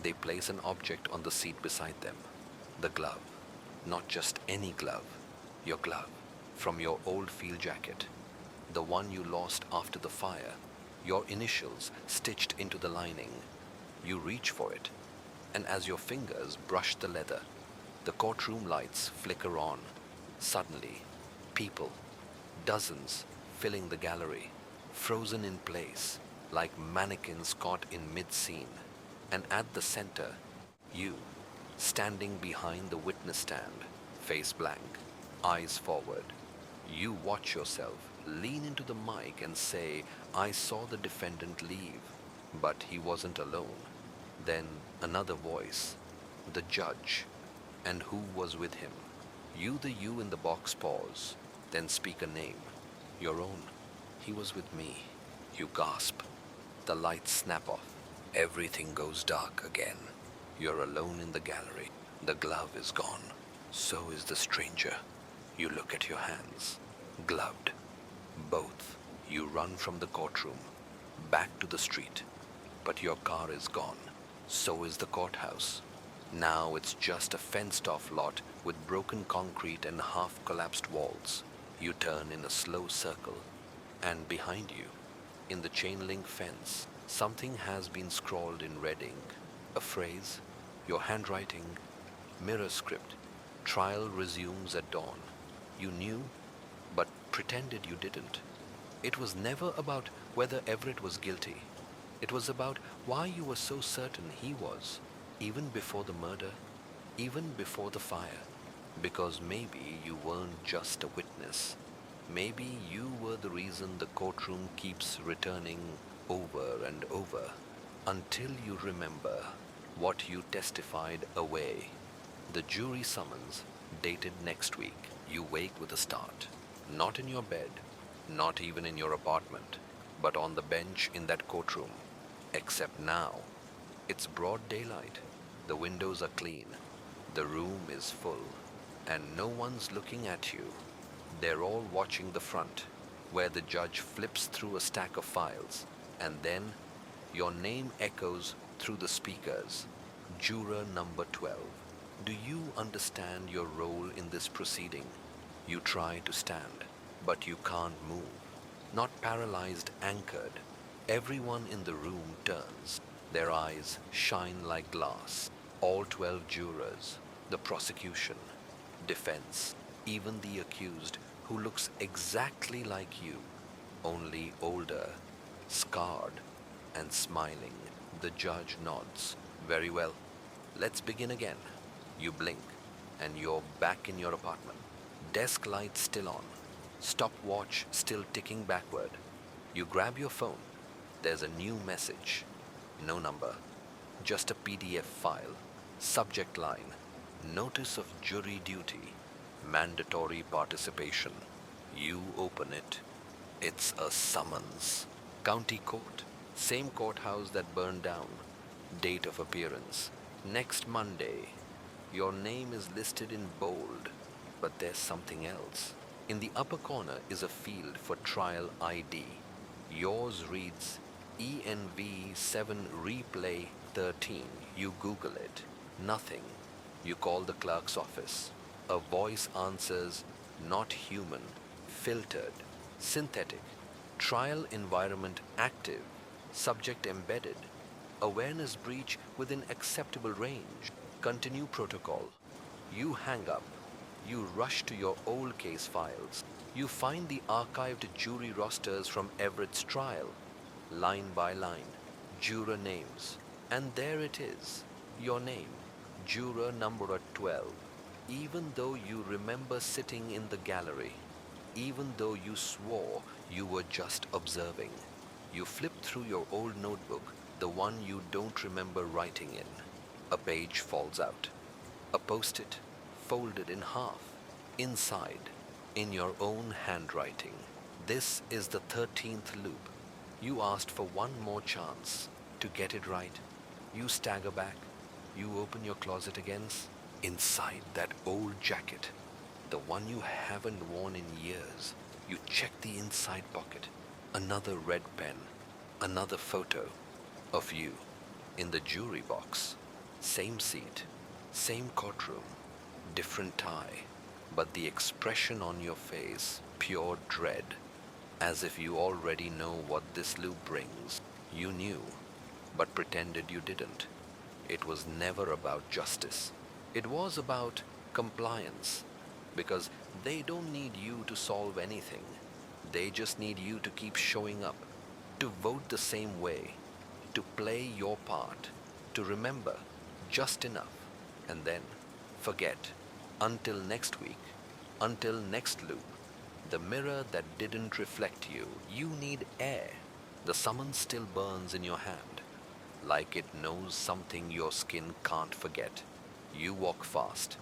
they place an object on the seat beside them. The glove. Not just any glove. Your glove. From your old field jacket. The one you lost after the fire. Your initials stitched into the lining. You reach for it, and as your fingers brush the leather, the courtroom lights flicker on. Suddenly, people, dozens, filling the gallery, frozen in place, like mannequins caught in mid-scene. And at the center, you, standing behind the witness stand, face blank, eyes forward. You watch yourself, lean into the mic and say, "I saw the defendant leave, but he wasn't alone." Then another voice, the judge, and who was with him. You in the box pause, then speak a name, your own. "He was with me." You gasp. The lights snap off. Everything goes dark again. You're alone in the gallery. The glove is gone. So is the stranger. You look at your hands. Gloved. Both. You run from the courtroom, back to the street. But your car is gone. So is the courthouse. Now it's just a fenced-off lot with broken concrete and half-collapsed walls. You turn in a slow circle, and behind you, in the chain-link fence, something has been scrawled in red ink. A phrase, your handwriting, mirror script. Trial resumes at dawn. You knew, but pretended you didn't. It was never about whether Everett was guilty. It was about why you were so certain he was, even before the murder, even before the fire. Because maybe you weren't just a witness. Maybe you were the reason the courtroom keeps returning over and over, until you remember what you testified away. The jury summons, dated next week. You wake with a start. Not in your bed, not even in your apartment, but on the bench in that courtroom. Except now, it's broad daylight. The windows are clean. The room is full, and no one's looking at you. They're all watching the front, where the judge flips through a stack of files, and then your name echoes through the speakers. Juror number 12. Do you understand your role in this proceeding? You try to stand, but you can't move. Not paralyzed, anchored. Everyone in the room turns. Their eyes shine like glass. All 12 jurors, the prosecution, defense, even the accused, who looks exactly like you, only older, scarred, and smiling. The judge nods. Very well. Let's begin again. You blink, and you're back in your apartment. Desk light still on. Stopwatch still ticking backward. You grab your phone. There's a new message. No number. Just a PDF file. Subject line. Notice of jury duty. Mandatory participation. You open it. It's a summons. County court. Same courthouse that burned down. Date of appearance. Next Monday. Your name is listed in bold, but there's something else. In the upper corner is a field for trial ID. Yours reads ENV7 Replay 13. You Google it. Nothing. You call the clerk's office. A voice answers, not human, filtered, synthetic. Trial environment active. Subject embedded. Awareness breach within acceptable range. Continue protocol. You hang up. You rush to your old case files. You find the archived jury rosters from Everett's trial, line by line, juror names. And there it is, your name, juror number 12. Even though you remember sitting in the gallery, even though you swore you were just observing, you flip through your old notebook, the one you don't remember writing in. A page falls out. A post-it folded in half. Inside, in your own handwriting. This is the 13th loop. You asked for one more chance to get it right. You stagger back. You open your closet again. Inside that old jacket, the one you haven't worn in years, you check the inside pocket. Another red pen, another photo of you in the jury box. Same seat, same courtroom, different tie, but the expression on your face, pure dread, as if you already know what this loop brings. You knew, but pretended you didn't. It was never about justice. It was about compliance, because they don't need you to solve anything. They just need you to keep showing up, to vote the same way, to play your part, to remember just enough, and then forget until next week, until next loop. The mirror that didn't reflect you. You need air. The summons still burns in your hand, like it knows something your skin can't forget. You walk fast,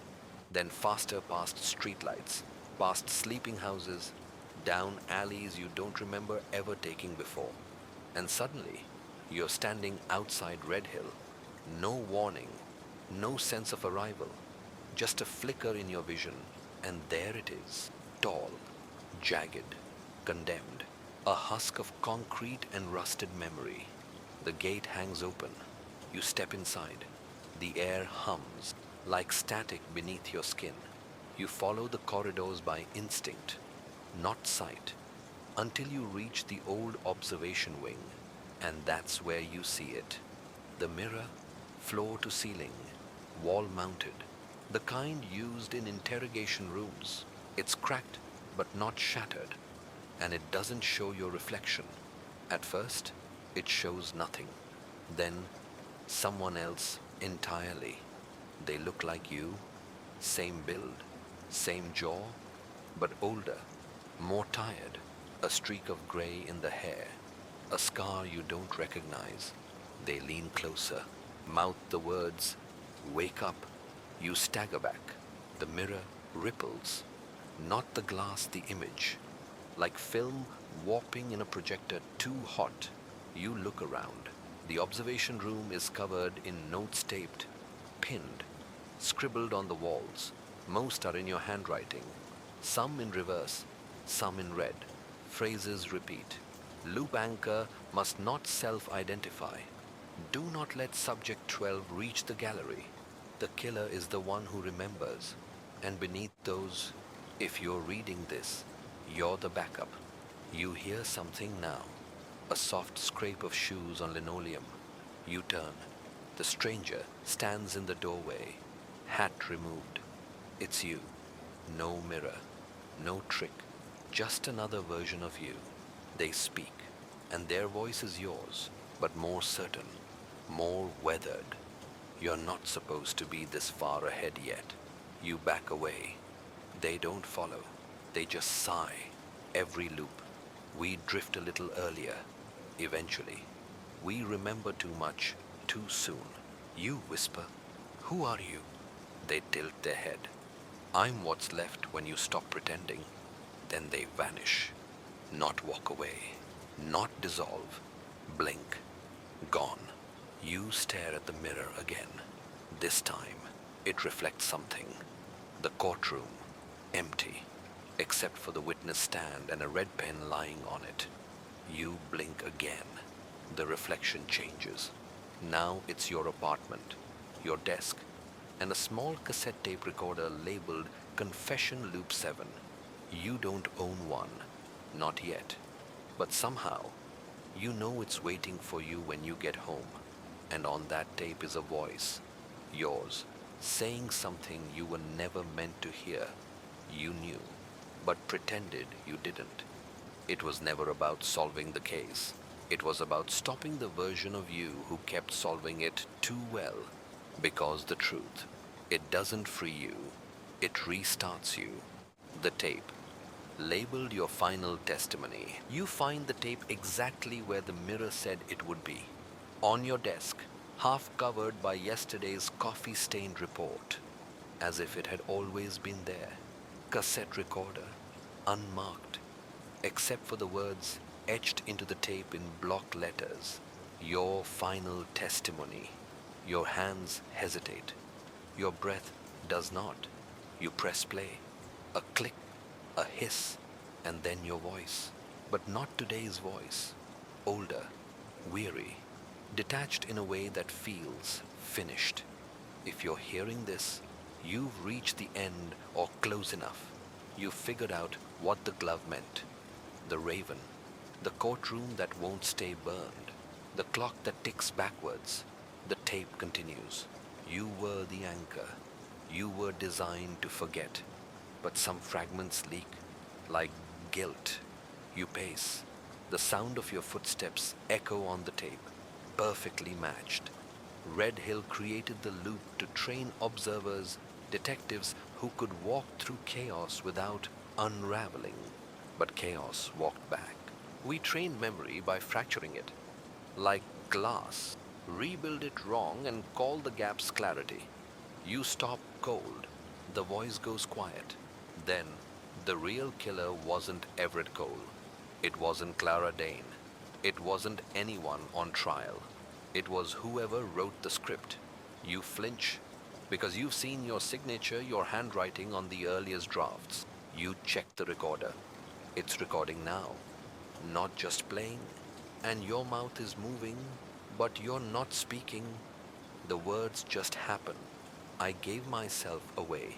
then faster past streetlights, past sleeping houses, down alleys you don't remember ever taking before. And suddenly, you're standing outside Red Hill. No warning, no sense of arrival, just a flicker in your vision, and there it is, tall, jagged, condemned, a husk of concrete and rusted memory. The gate hangs open. You step inside. The air hums like static beneath your skin. You follow the corridors by instinct, not sight, until you reach the old observation wing, and that's where you see it. The mirror, floor to ceiling, wall mounted, the kind used in interrogation rooms. It's cracked but not shattered, and it doesn't show your reflection. At first, it shows nothing. Then, someone else entirely. They look like you, same build, same jaw, but older, more tired, a streak of gray in the hair, a scar you don't recognize. They lean closer, mouth the words, "Wake up." You stagger back. The mirror ripples, not the glass, the image, like film warping in a projector too hot. You look around. The observation room is covered in notes taped, pinned, scribbled on the walls. Most are in your handwriting, some in reverse, some in red. Phrases repeat. Loop anchor must not self-identify. Do not let subject 12 reach the gallery. The killer is the one who remembers. And beneath those, if you're reading this, you're the backup. You hear something now. A soft scrape of shoes on linoleum. You turn. The stranger stands in the doorway, hat removed. It's you. No mirror, no trick, just another version of you. They speak, and their voice is yours, but more certain, more weathered. You're not supposed to be this far ahead yet. You back away. They don't follow. They just sigh. Every loop. We drift a little earlier. Eventually. We remember too much, too soon. You whisper, "Who are you?" They tilt their head. "I'm what's left when you stop pretending." Then they vanish. Not walk away. Not dissolve. Blink. Gone. You stare at the mirror again. This time, it reflects something. The courtroom, empty, except for the witness stand and a red pen lying on it. You blink again. The reflection changes. Now it's your apartment, your desk, and a small cassette tape recorder labeled Confession Loop 7. You don't own one, not yet, but somehow you know it's waiting for you when you get home, and on that tape is a voice, yours, saying something you were never meant to hear. You knew, but pretended you didn't. It was never about solving the case. It was about stopping the version of you who kept solving it too well. Because the truth, it doesn't free you. It restarts you. The tape, labeled your final testimony. You find the tape exactly where the mirror said it would be. On your desk, half covered by yesterday's coffee-stained report, as if it had always been there. Cassette recorder, unmarked, except for the words etched into the tape in block letters. Your final testimony. Your hands hesitate. Your breath does not. You press play. A click, a hiss, and then your voice. But not today's voice. Older, weary, detached in a way that feels finished. If you're hearing this, you've reached the end or close enough. You've figured out what the glove meant. The raven, the courtroom that won't stay burned, the clock that ticks backwards. The tape continues. You were the anchor. You were designed to forget. But some fragments leak, like guilt. You pace. The sound of your footsteps echo on the tape, perfectly matched. Red Hill created the loop to train observers, detectives who could walk through chaos without unraveling. But chaos walked back. We trained memory by fracturing it, like glass. Rebuild it wrong and call the gaps clarity. You stop cold. The voice goes quiet. Then, the real killer wasn't Everett Cole. It wasn't Clara Dane. It wasn't anyone on trial. It was whoever wrote the script. You flinch because you've seen your signature, your handwriting on the earliest drafts. You check the recorder. It's recording now, not just playing. And your mouth is moving, but you're not speaking. The words just happen. I gave myself away.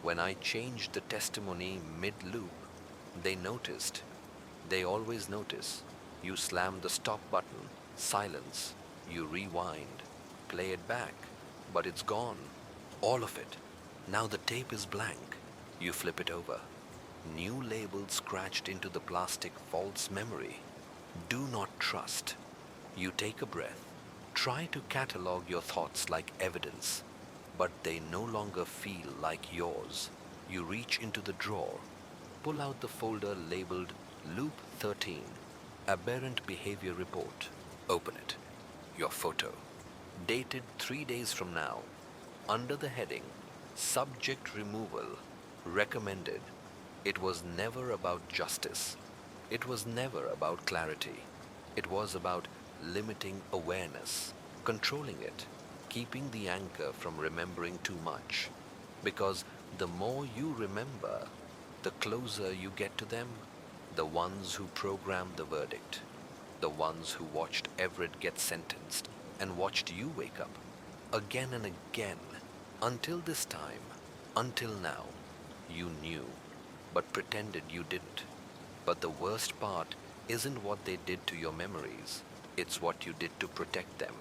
When I changed the testimony mid-loop, they noticed. They always notice. You slam the stop button, silence. You rewind, play it back, but it's gone. All of it. Now the tape is blank. You flip it over. New labels scratched into the plastic false memory. Do not trust. You take a breath. Try to catalog your thoughts like evidence, but they no longer feel like yours. You reach into the drawer, pull out the folder labeled Loop 13, Aberrant Behavior Report. Open it. Your photo, dated 3 days from now, under the heading Subject Removal, Recommended. It was never about justice. It was never about clarity. It was about limiting awareness, controlling it, keeping the anchor from remembering too much. Because the more you remember, the closer you get to them, the ones who programmed the verdict, the ones who watched Everett get sentenced and watched you wake up again and again, until this time, until now. You knew, but pretended you didn't. But the worst part isn't what they did to your memories, it's what you did to protect them.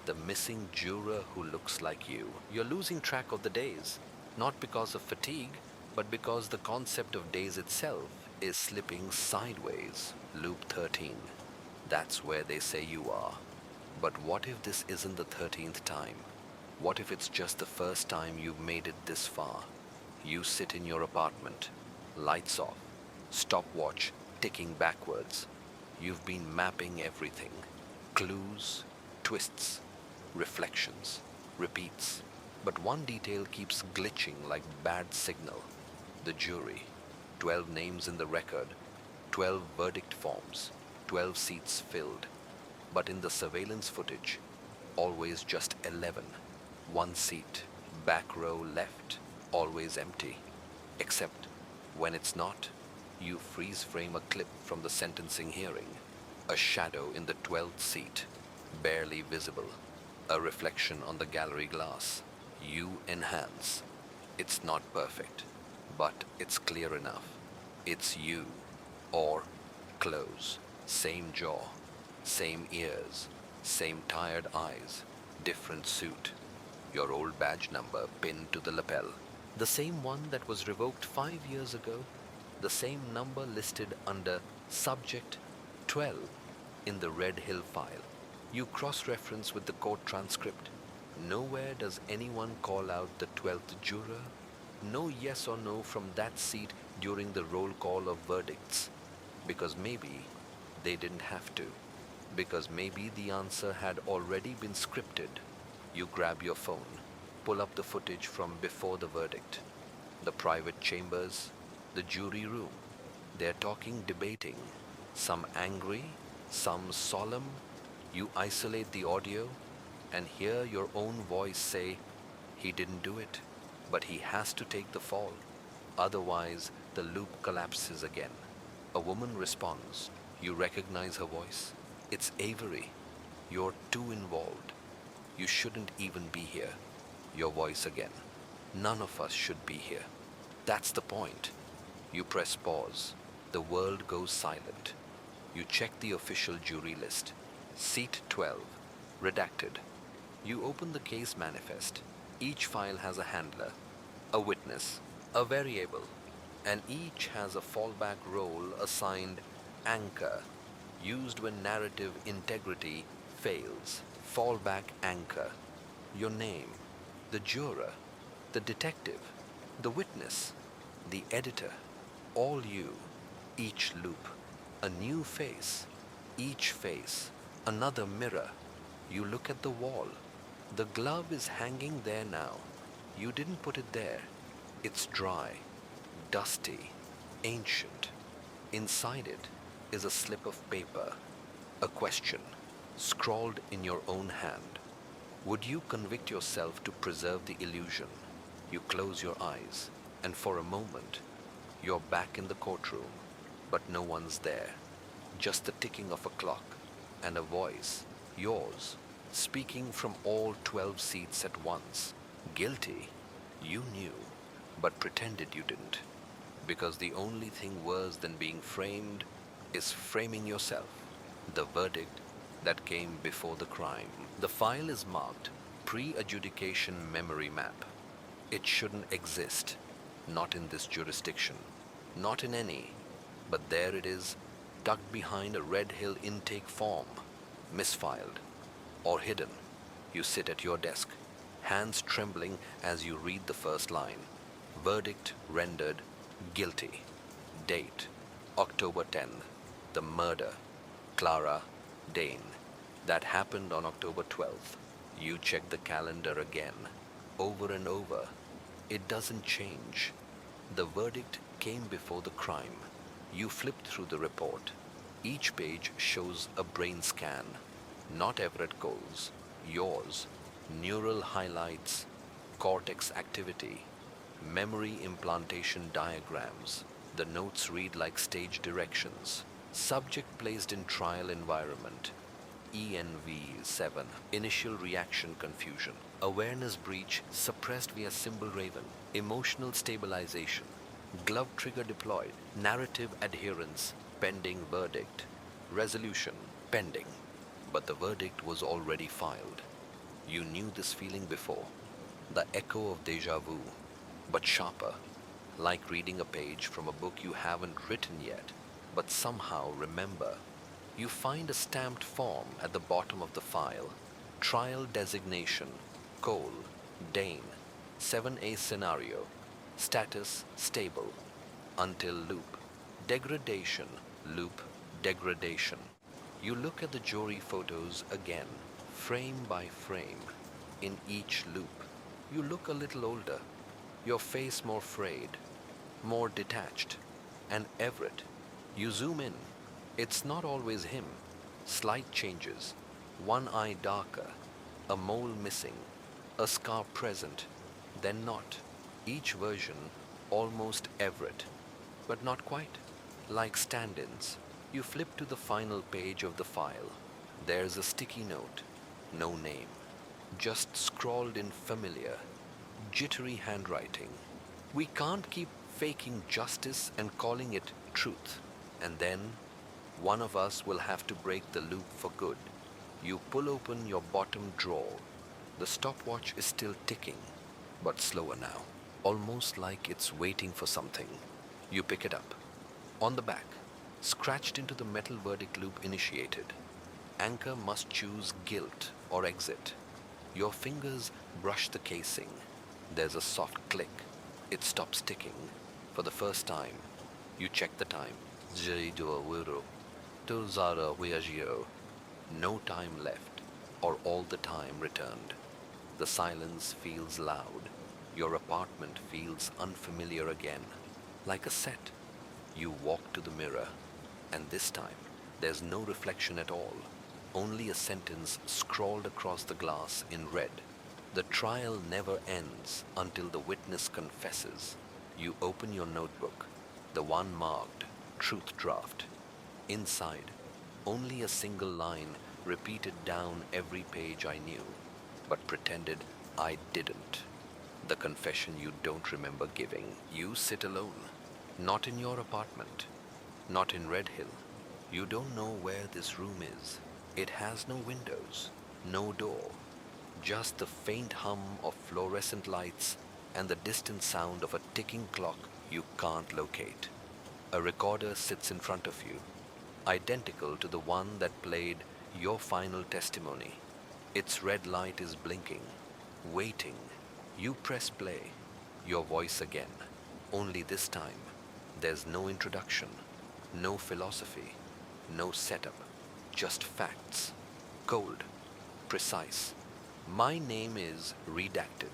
The missing juror who looks like you. You're losing track of the days, not because of fatigue, but because the concept of days itself is slipping sideways. Loop 13. That's where they say you are. But what if this isn't the 13th time? What if it's just the first time you've made it this far? You sit in your apartment, lights off, stopwatch ticking backwards. You've been mapping everything. Clues, twists, reflections, repeats. But one detail keeps glitching like bad signal. The jury. 12 names in the record, 12 verdict forms, 12 seats filled. But in the surveillance footage, always just 11. One seat, back row left, always empty. Except when it's not, you freeze frame a clip from the sentencing hearing. A shadow in the 12th seat, barely visible. A reflection on the gallery glass. You enhance. It's not perfect, but it's clear enough. It's you. Or close. Same jaw, same ears, same tired eyes, different suit. Your old badge number pinned to the lapel. The same one that was revoked 5 years ago. The same number listed under Subject 12 in the Red Hill file. You cross-reference with the court transcript. Nowhere does anyone call out the 12th juror. No yes or no from that seat during the roll call of verdicts. Because maybe they didn't have to. Because maybe the answer had already been scripted. You grab your phone, pull up the footage from before the verdict. The private chambers, the jury room. They're talking, debating, some angry, some solemn. You isolate the audio and hear your own voice say, he didn't do it, but he has to take the fall. Otherwise, the loop collapses again. A woman responds. You recognize her voice. It's Avery. You're too involved. You shouldn't even be here. Your voice again. None of us should be here. That's the point. You press pause. The world goes silent. You check the official jury list. Seat 12. Redacted. You open the case manifest. Each file has a handler, a witness, a variable, and each has a fallback role assigned anchor, used when narrative integrity fails. Fallback anchor. Your name, the juror, the detective, the witness, the editor, all you. Each loop, a new face. Each face, another mirror. You look at the wall. The glove is hanging there now. You didn't put it there. It's dry, dusty, ancient. Inside it is a slip of paper, a question, scrawled in your own hand. Would you convict yourself to preserve the illusion? You close your eyes, and for a moment, you're back in the courtroom, but no one's there. Just the ticking of a clock and a voice, yours, speaking from all 12 seats at once. Guilty, you knew, but pretended you didn't. Because the only thing worse than being framed is framing yourself. The verdict that came before the crime. The file is marked pre-adjudication memory map. It shouldn't exist. Not in this jurisdiction. Not in any. But there it is, tucked behind a Red Hill intake form. Misfiled. Or hidden. You sit at your desk, hands trembling as you read the first line. Verdict rendered guilty. Date, October 10th. The murder, Clara Dane. That happened on October 12th. You check the calendar again, over and over. It doesn't change. The verdict came before the crime. You flipped through the report. Each page shows a brain scan. Not Everett Cole's, yours. Neural highlights, cortex activity, memory implantation diagrams. The notes read like stage directions. Subject placed in trial environment. ENV7. Initial reaction confusion. Awareness breach suppressed via symbol raven. Emotional stabilization. Glove trigger deployed. Narrative adherence. Pending verdict. Resolution. Pending. But the verdict was already filed. You knew this feeling before. The echo of deja vu, but sharper. Like reading a page from a book you haven't written yet, but somehow remember. You find a stamped form at the bottom of the file. Trial designation, Cole, Dane, 7A scenario, status stable, until loop, degradation, loop, degradation. You look at the jury photos again, frame by frame. In each loop, you look a little older, your face more frayed, more detached. And Everett, you zoom in. It's not always him. Slight changes. One eye darker, a mole missing, a scar present, then not. Each version almost Everett, but not quite. Like stand-ins, you flip to the final page of the file. There's a sticky note, no name, just scrawled in familiar, jittery handwriting. We can't keep faking justice and calling it truth. And then, one of us will have to break the loop for good. You pull open your bottom drawer. The stopwatch is still ticking, but slower now, almost like it's waiting for something. You pick it up. On the back, scratched into the metal verdict loop initiated. Anchor must choose guilt or exit. Your fingers brush the casing. There's a soft click. It stops ticking. For the first time, you check the time. No time left, or all the time returned. The silence feels loud. Your apartment feels unfamiliar again, like a set. You walk to the mirror, and this time there's no reflection at all, only a sentence scrawled across the glass in red. The trial never ends until the witness confesses. You open your notebook, the one marked Truth Draft. Inside, only a single line repeated down every page I knew, but pretended I didn't. The confession you don't remember giving. You sit alone, not in your apartment, not in Red Hill. You don't know where this room is. It has no windows, no door, just the faint hum of fluorescent lights and the distant sound of a ticking clock you can't locate. A recorder sits in front of you, identical to the one that played your final testimony. Its red light is blinking, waiting. You press play, your voice again. Only this time, there's no introduction, no philosophy, no setup, just facts. Cold, precise. My name is redacted.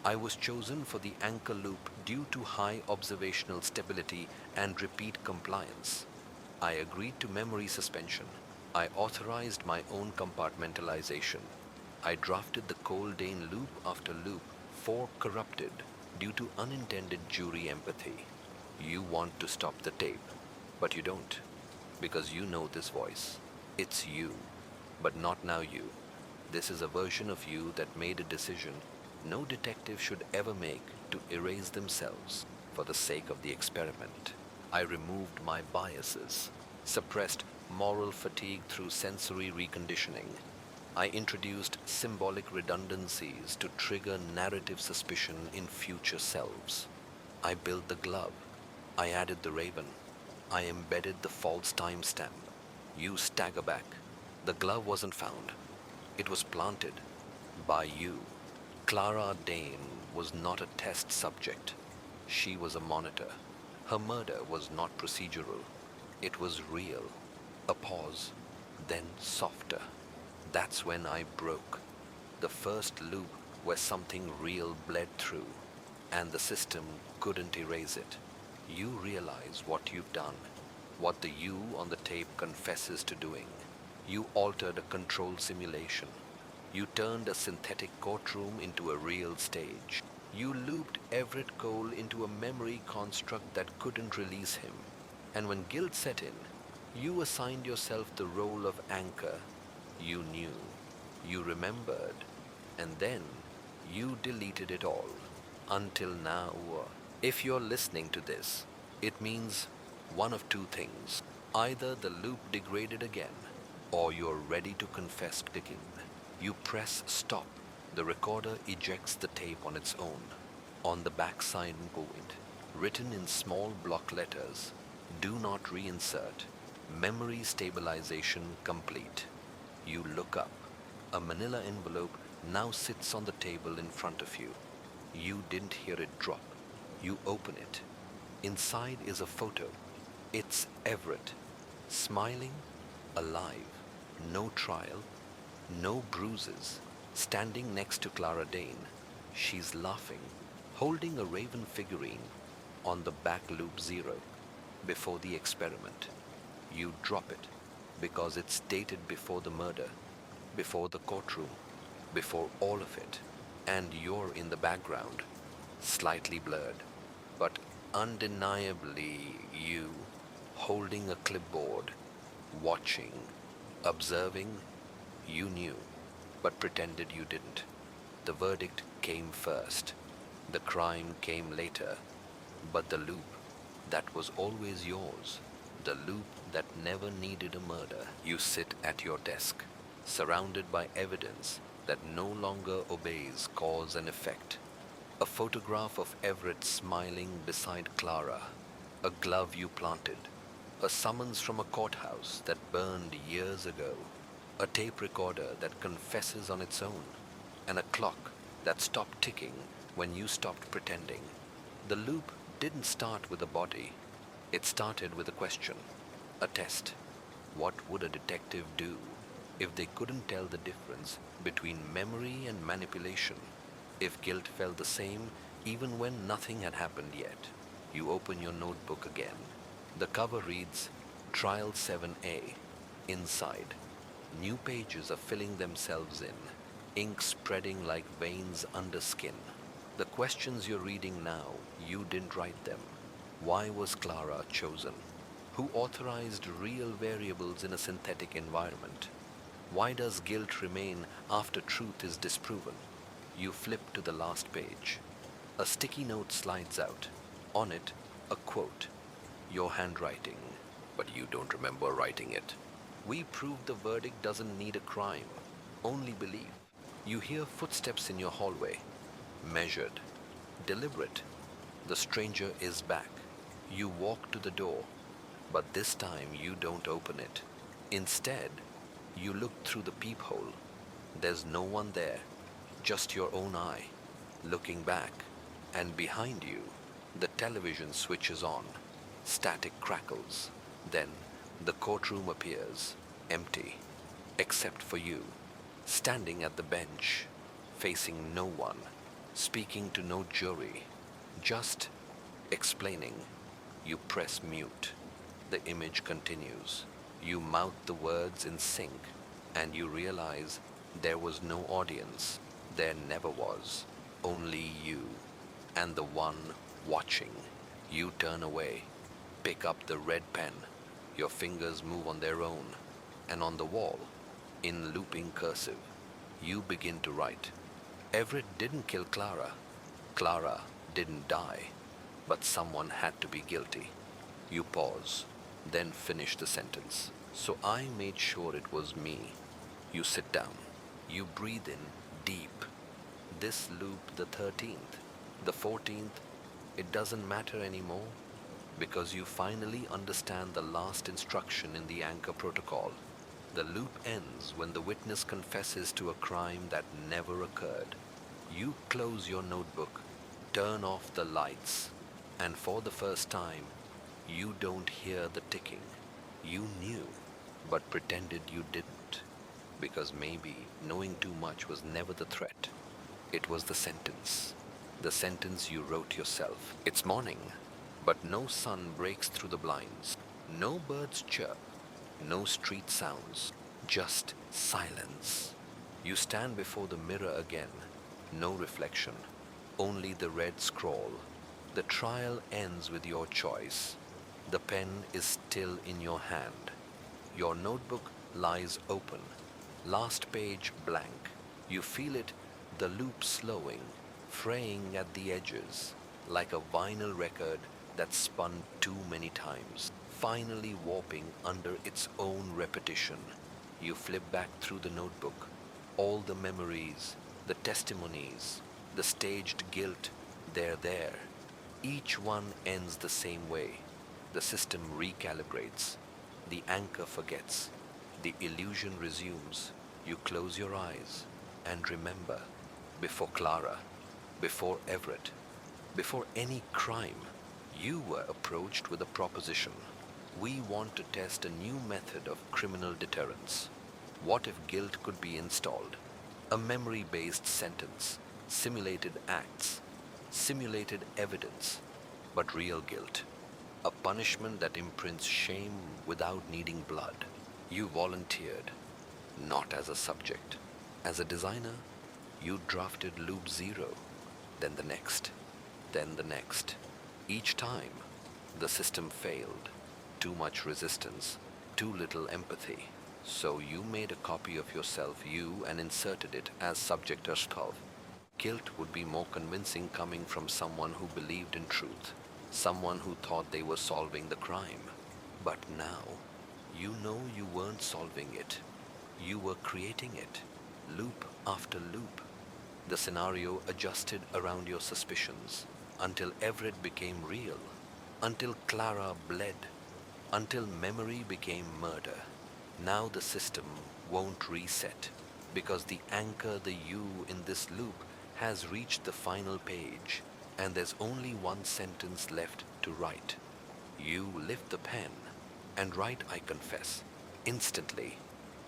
I was chosen for the anchor loop due to high observational stability and repeat compliance. I agreed to memory suspension. I authorized my own compartmentalization. I drafted the Coldane loop after loop for corrupted due to unintended jury empathy. You want to stop the tape, but you don't, because you know this voice. It's you, but not now you. This is a version of you that made a decision no detective should ever make to erase themselves for the sake of the experiment. I removed my biases, suppressed moral fatigue through sensory reconditioning. I introduced symbolic redundancies to trigger narrative suspicion in future selves. I built the glove. I added the raven. I embedded the false timestamp. You stagger back. The glove wasn't found. It was planted by you. Clara Dane was not a test subject. She was a monitor. Her murder was not procedural. It was real. A pause, then softer. That's when I broke. The first loop where something real bled through, and the system couldn't erase it. You realize what you've done, what the you on the tape confesses to doing. You altered a controlled simulation. You turned a synthetic courtroom into a real stage. You looped Everett Cole into a memory construct that couldn't release him. And when guilt set in, you assigned yourself the role of anchor. You knew, you remembered, and then you deleted it all. Until now, if you're listening to this, it means one of two things. Either the loop degraded again, or you're ready to confess again. You press stop. The recorder ejects the tape on its own. On the backside point, written in small block letters, do not reinsert. Memory stabilization complete. You look up. A manila envelope now sits on the table in front of you. You didn't hear it drop. You open it. Inside is a photo. It's Everett, smiling, alive, no trial, no bruises, standing next to Clara Dane. She's laughing, holding a raven figurine on the back loop 0 before the experiment. You drop it because it's dated before the murder, before the courtroom, before all of it, and you're in the background, slightly blurred, but undeniably you, holding a clipboard, watching, observing. You knew, but pretended you didn't. The verdict came first. The crime came later. But the loop, that was always yours, the loop that never needed a murder. You sit at your desk, surrounded by evidence that no longer obeys cause and effect. A photograph of Everett smiling beside Clara, a glove you planted, a summons from a courthouse that burned years ago, a tape recorder that confesses on its own, and a clock that stopped ticking when you stopped pretending. The loop didn't start with a body. It started with a question, a test. What would a detective do? if they couldn't tell the difference between memory and manipulation, if guilt felt the same even when nothing had happened yet, you open your notebook again. The cover reads Trial 7A. Inside, new pages are filling themselves in, ink spreading like veins under skin. The questions you're reading now, you didn't write them. Why was Clara chosen? Who authorized real variables in a synthetic environment? Why does guilt remain after truth is disproven? You flip to the last page. A sticky note slides out. On it, a quote. Your handwriting, but you don't remember writing it. We proved the verdict doesn't need a crime, only belief. You hear footsteps in your hallway. Measured, deliberate. The stranger is back. You walk to the door, but this time you don't open it. Instead, you look through the peephole. There's no one there, just your own eye, looking back, and behind you, the television switches on. Static crackles. Then the courtroom appears, empty, except for you, standing at the bench, facing no one, speaking to no jury, just explaining. You press mute. The image continues. You mouth the words in sync, and you realize there was no audience. There never was. Only you, and the one watching. You turn away, pick up the red pen. Your fingers move on their own, and on the wall, in looping cursive, you begin to write. Everett didn't kill Clara. Clara didn't die, but someone had to be guilty. You pause, then finish the sentence. So I made sure it was me. You sit down. You breathe in deep. This loop, the 13th, the 14th, it doesn't matter anymore, because you finally understand the last instruction in the anchor protocol. The loop ends when the witness confesses to a crime that never occurred. You close your notebook, turn off the lights, and for the first time, you don't hear the ticking. You knew, but pretended you didn't, because maybe knowing too much was never the threat. It was the sentence you wrote yourself. It's morning, but no sun breaks through the blinds. No birds chirp, no street sounds, just silence. You stand before the mirror again, no reflection, only the red scroll. The trial ends with your choice. The pen is still in your hand. Your notebook lies open, last page blank. You feel it, the loop slowing, fraying at the edges, like a vinyl record that spun too many times, finally warping under its own repetition. You flip back through the notebook, all the memories, the testimonies, the staged guilt, they're there. Each one ends the same way. The system recalibrates. The anchor forgets. The illusion resumes. You close your eyes and remember, before Clara, before Everett, before any crime, you were approached with a proposition. We want to test a new method of criminal deterrence. What if guilt could be installed? A memory-based sentence, simulated acts, simulated evidence, but real guilt. A punishment that imprints shame without needing blood. You volunteered, not as a subject. As a designer, you drafted loop 0, then the next, then the next. Each time, the system failed. Too much resistance, too little empathy. So you made a copy of yourself, and inserted it as subject Ashtov. Guilt would be more convincing coming from someone who believed in truth, someone who thought they were solving the crime. But now, you know you weren't solving it. You were creating it, loop after loop. The scenario adjusted around your suspicions, until Everett became real, until Clara bled, until memory became murder. Now the system won't reset, because the anchor, the you in this loop, has reached the final page, and there's only one sentence left to write. You lift the pen and write, I confess, instantly.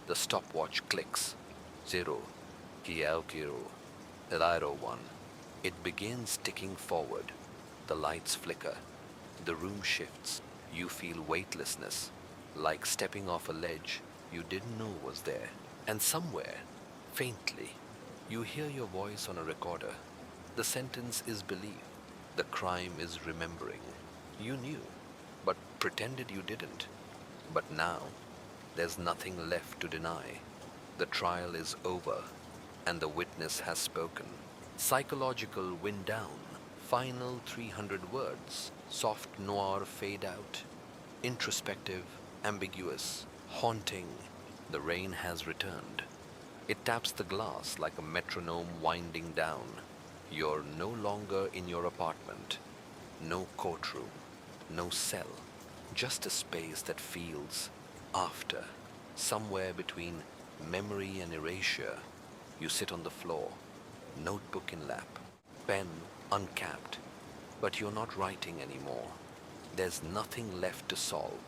The stopwatch clicks. 0, Kiaokiro, Elairo 1. It begins ticking forward. The lights flicker. The room shifts. You feel weightlessness, like stepping off a ledge you didn't know was there. And somewhere, faintly, you hear your voice on a recorder. The sentence is belief. The crime is remembering. You knew, but pretended you didn't. But now, there's nothing left to deny. The trial is over, and the witness has spoken. Psychological wind down. Final 300 words. Soft noir fade out. Introspective, ambiguous, haunting. The rain has returned. It taps the glass like a metronome winding down. You're no longer in your apartment. No courtroom. No cell. Just a space that feels after. Somewhere between memory and erasure. You sit on the floor, notebook in lap, pen uncapped. But you're not writing anymore. There's nothing left to solve.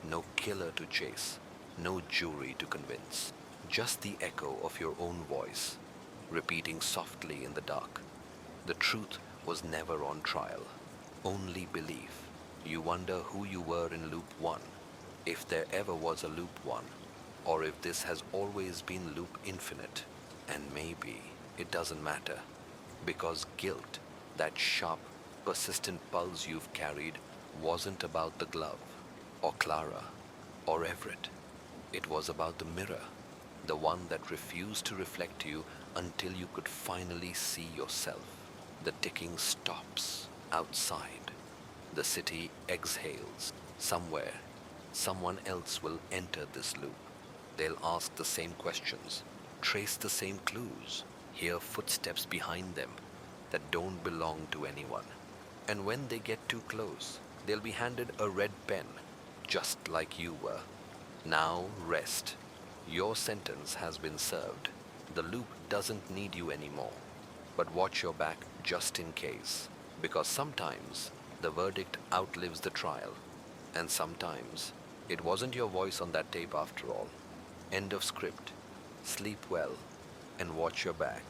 No killer to chase. No jury to convince. Just the echo of your own voice, repeating softly in the dark. The truth was never on trial. Only belief. You wonder who you were in loop 1, if there ever was a loop 1, or if this has always been loop infinite. And maybe it doesn't matter, because guilt, that sharp, persistent pulse you've carried, wasn't about the glove, or Clara, or Everett. It was about the mirror, the one that refused to reflect you until you could finally see yourself. The ticking stops outside. The city exhales. Somewhere, someone else will enter this loop. They'll ask the same questions, trace the same clues, hear footsteps behind them that don't belong to anyone. And when they get too close, they'll be handed a red pen, just like you were. Now rest. Your sentence has been served. The loop doesn't need you anymore. But watch your back just in case, because sometimes the verdict outlives the trial, and sometimes it wasn't your voice on that tape after all. End of script. Sleep well and watch your back.